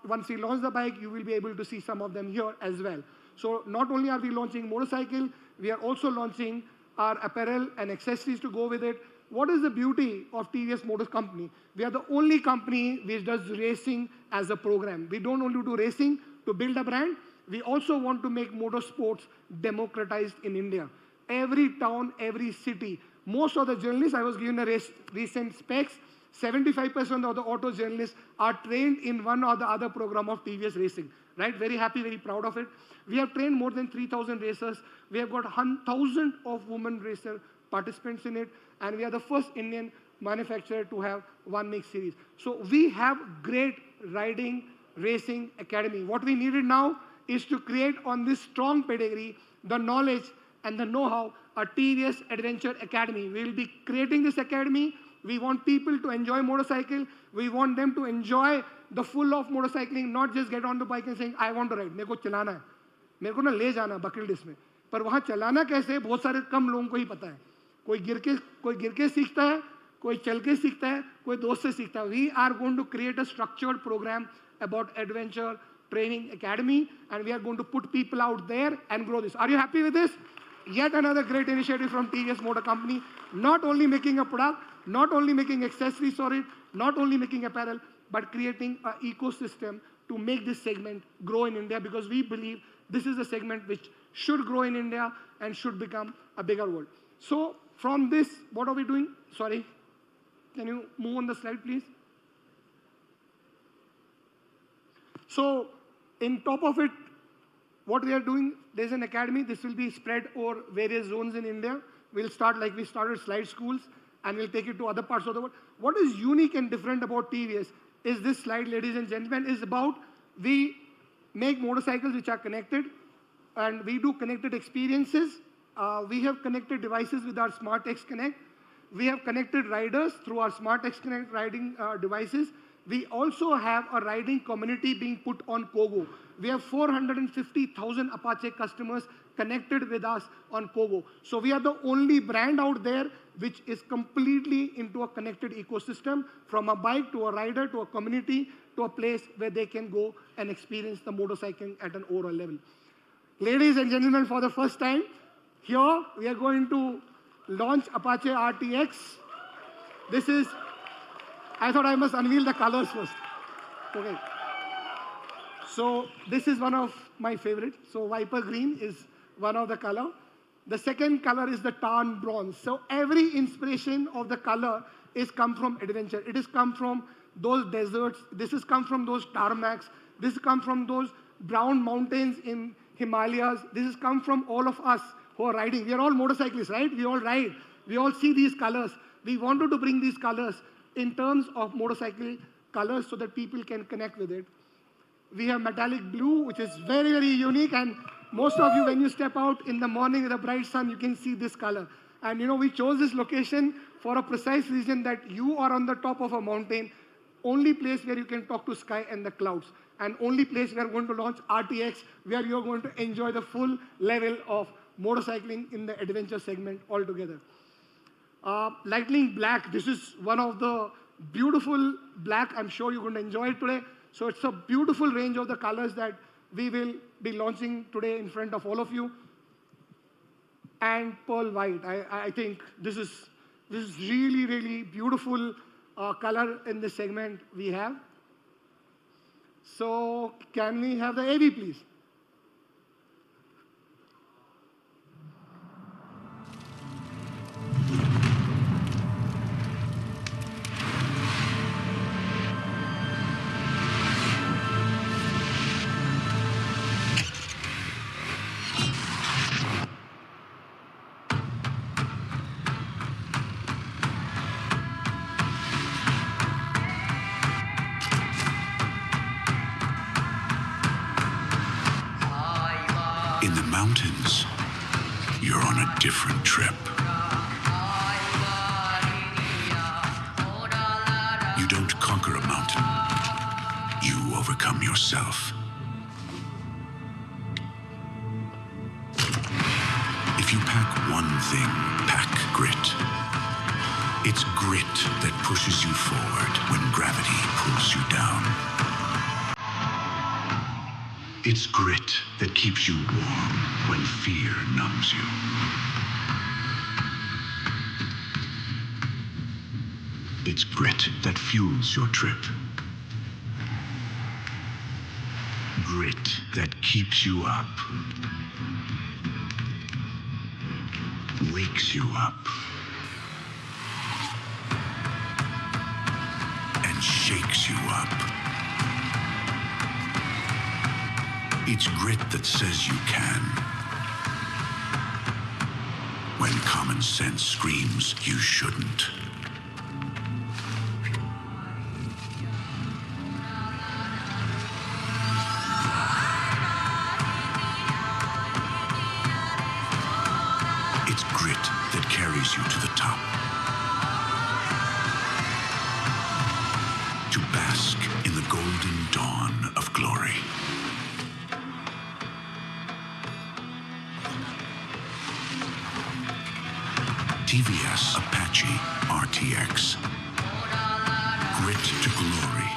once we launch the bike, you will be able to see some of them here as well. So not only are we launching motorcycle, we are also launching our apparel and accessories to go with it. What is the beauty of TVS Motors Company? We are the only company which does racing as a program. We don't only do racing to build a brand, we also want to make motorsports democratized in India. Every town, every city. Most of the journalists, I was given a recent specs, 75% of the auto journalists are trained in one or the other program of TVS Racing. Right? Very happy, very proud of it. We have trained more than 3,000 racers. We have got 1,000 of women racer participants in it. And we are the first Indian manufacturer to have one make series. So we have great riding racing academy. What we needed now is to create on this strong pedigree, the knowledge and the know-how, a TVS Adventure Academy. We will be creating this academy. We want people to enjoy motorcycle. We want them to enjoy the full of motorcycling, not just get on the bike and saying, I want to ride. मेरे को चलाना है. मेरे को ना ले जाना bucket list में. पर वहाँ चलाना कैसे बहुत सारे कम लोगों को ही पता है. कोई गिर के सीखता है, कोई चल के सीखता है, कोई दोस्त से सीखता है. We are going to create a structured program about adventure training academy, and we are going to put people out there and grow this. Are you happy with this? Yet another great initiative from TVS Motor Company. Not only making a product, not only making accessories for it, not only making apparel, but creating an ecosystem to make this segment grow in India, because we believe this is a segment which should grow in India and should become a bigger world. So from this, what are we doing? Sorry, can you move on the slide, please? So in top of it, what we are doing, there's an academy. This will be spread over various zones in India. We'll start like we started slide schools, and we'll take it to other parts of the world. What is unique and different about TVS is this slide, ladies and gentlemen, is about we make motorcycles which are connected, and we do connected experiences. We have connected devices with our SmartX Connect. We have connected riders through our SmartX Connect riding devices. We also have a riding community being put on Kogo. We have 450,000 Apache customers connected with us on Kogo. So we are the only brand out there which is completely into a connected ecosystem, from a bike to a rider to a community to a place where they can go and experience the motorcycling at an overall level. Ladies and gentlemen, for the first time, here we are going to launch Apache RTX. This is, I thought I must unveil the colors first. Okay. So this is one of my favorites. So Viper Green is one of the color. The second color is the Tarn Bronze. So every inspiration of the color is come from adventure. It has come from those deserts. This has come from those tarmacs. This has come from those brown mountains in Himalayas. This has come from all of us who are riding. We are all motorcyclists, right? We all ride. We all see these colors. We wanted to bring these colors in terms of motorcycle colors so that people can connect with it. We have metallic blue, which is very, very unique. And most of you, when you step out in the morning with a bright sun, you can see this color. And you know, we chose this location for a precise reason that you are on the top of a mountain, only place where you can talk to sky and the clouds, and only place we are going to launch RTX, where you're going to enjoy the full level of motorcycling in the adventure segment altogether. Lightning black, this is one of the beautiful black. I'm sure you're going to enjoy it today. So it's a beautiful range of the colors that we will be launching today in front of all of you. And pearl white, I think this is really, really beautiful color in this segment we have. So can we have the AV, please? you're on a different trip. You don't conquer a mountain. You overcome yourself. If you pack one thing, pack grit. It's grit that pushes you forward when gravity pulls you down. It's grit that keeps you warm when fear numbs you. It's grit that fuels your trip. Grit that keeps you up. Wakes you up. And shakes you up. It's grit that says you can. When common sense screams you shouldn't. It's grit that carries you to the top. To bask in the golden dawn of glory. TVS Apache RTX. Grit to glory.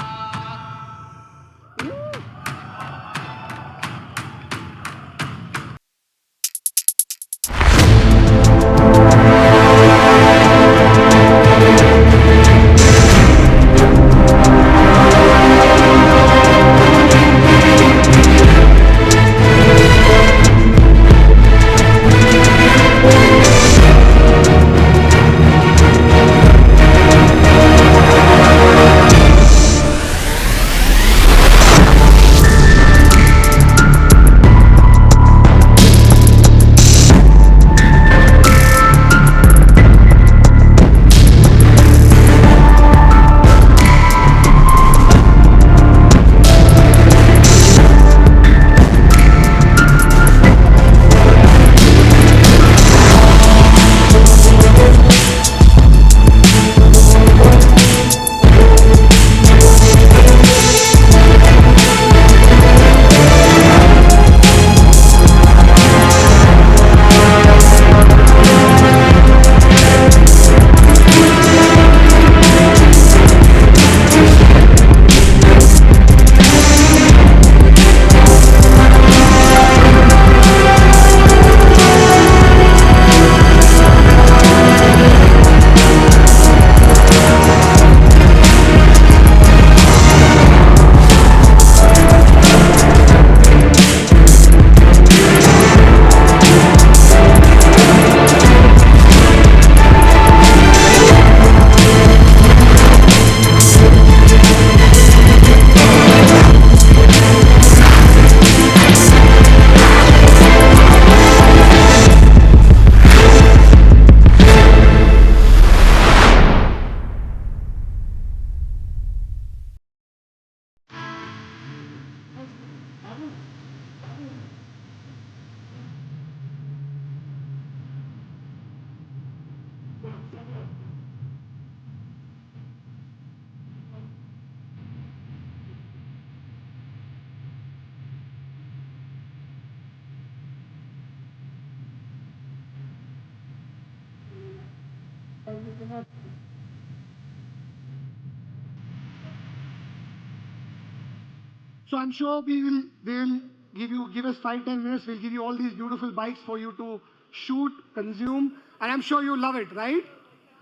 So I'm sure we will give us 5-10 minutes. We'll give you all these beautiful bikes for you to shoot, consume, and I'm sure you love it, right?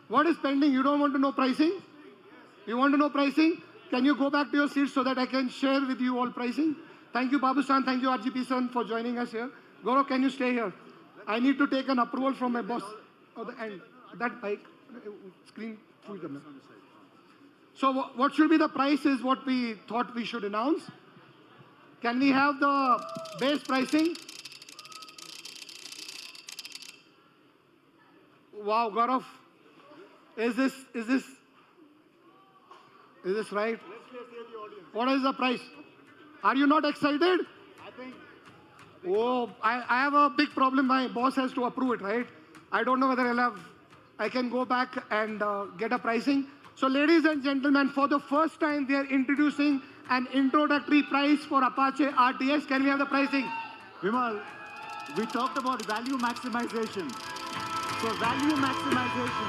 What is pending? You don't want to know pricing? You want to know pricing? Can you go back to your seats so that I can share with you all pricing? Thank you, Babu-san. Thank you, RGP-san, for joining us here. Gaurav, can you stay here? I need to take an approval from my boss. And that bike, screen through them. So what should be the price is what we thought we should announce. Can we have the base pricing? Wow, Gaurav. Is this right? What is the price? Are you not excited? Oh, I have a big problem. My boss has to approve it, right? I don't know whether I can go back and get a pricing. So ladies and gentlemen, for the first time, we are introducing an introductory price for Apache RTX. Can we have the pricing? Vimal, we talked about value maximization. So value maximization.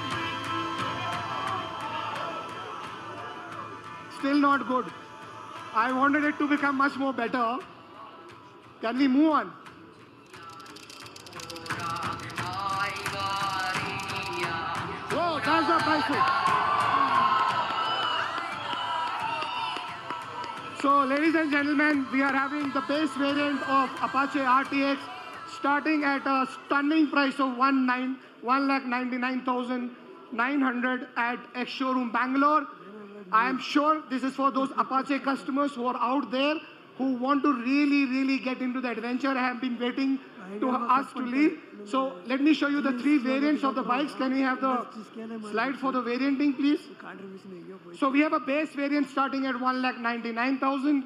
Still not good. I wanted it to become much more better. Can we move on? Whoa, that's the pricing. So, ladies and gentlemen, we are having the base variant of Apache RTX starting at a stunning price of 1,99,900 at ex-showroom Bangalore. I am sure this is for those Apache customers who are out there who want to really get into the adventure. I have been waiting to us to leave. So let me show you the three variants of the bikes. Can we have the slide for the varianting, please? So we have a base variant starting at 1,99,000.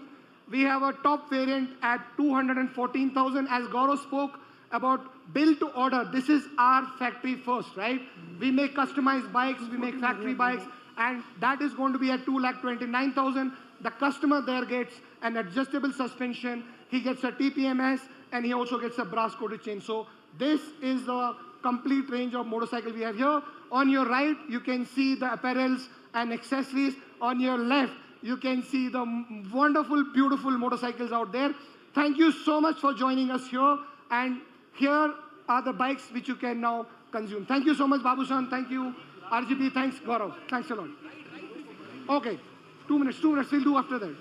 We have a top variant at 214,000. As Gaurav spoke about build to order, this is our factory first, right? We make customized bikes, we make factory bikes, and that is going to be at 2,29,000. The customer there gets an adjustable suspension, he gets a TPMS, and he also gets a brass coated chain. So this is the complete range of motorcycle we have here. On your right, you can see the apparels and accessories. On your left, you can see the wonderful, beautiful motorcycles out there. Thank you so much for joining us here. And here are the bikes which you can now consume. Thank you so much, Babu-san. Thank you, RGP. Thanks, Gaurav. Thanks a lot. Okay, 2 minutes. We'll do after that.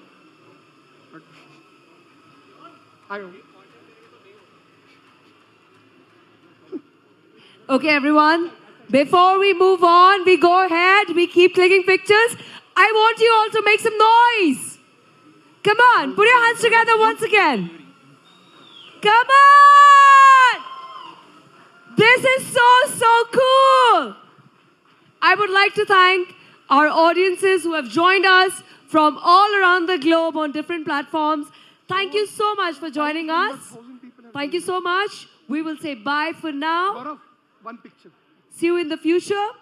Okay, everyone. Before we move on, we go ahead, we keep clicking pictures. I want you all to make some noise. Come on, put your hands together once again. Come on! This is so cool. I would like to thank our audiences who have joined us from all around the globe on different platforms. Thank you so much for joining us. Thank you so much. We will say bye for now. Gaurav, one picture. See you in the future.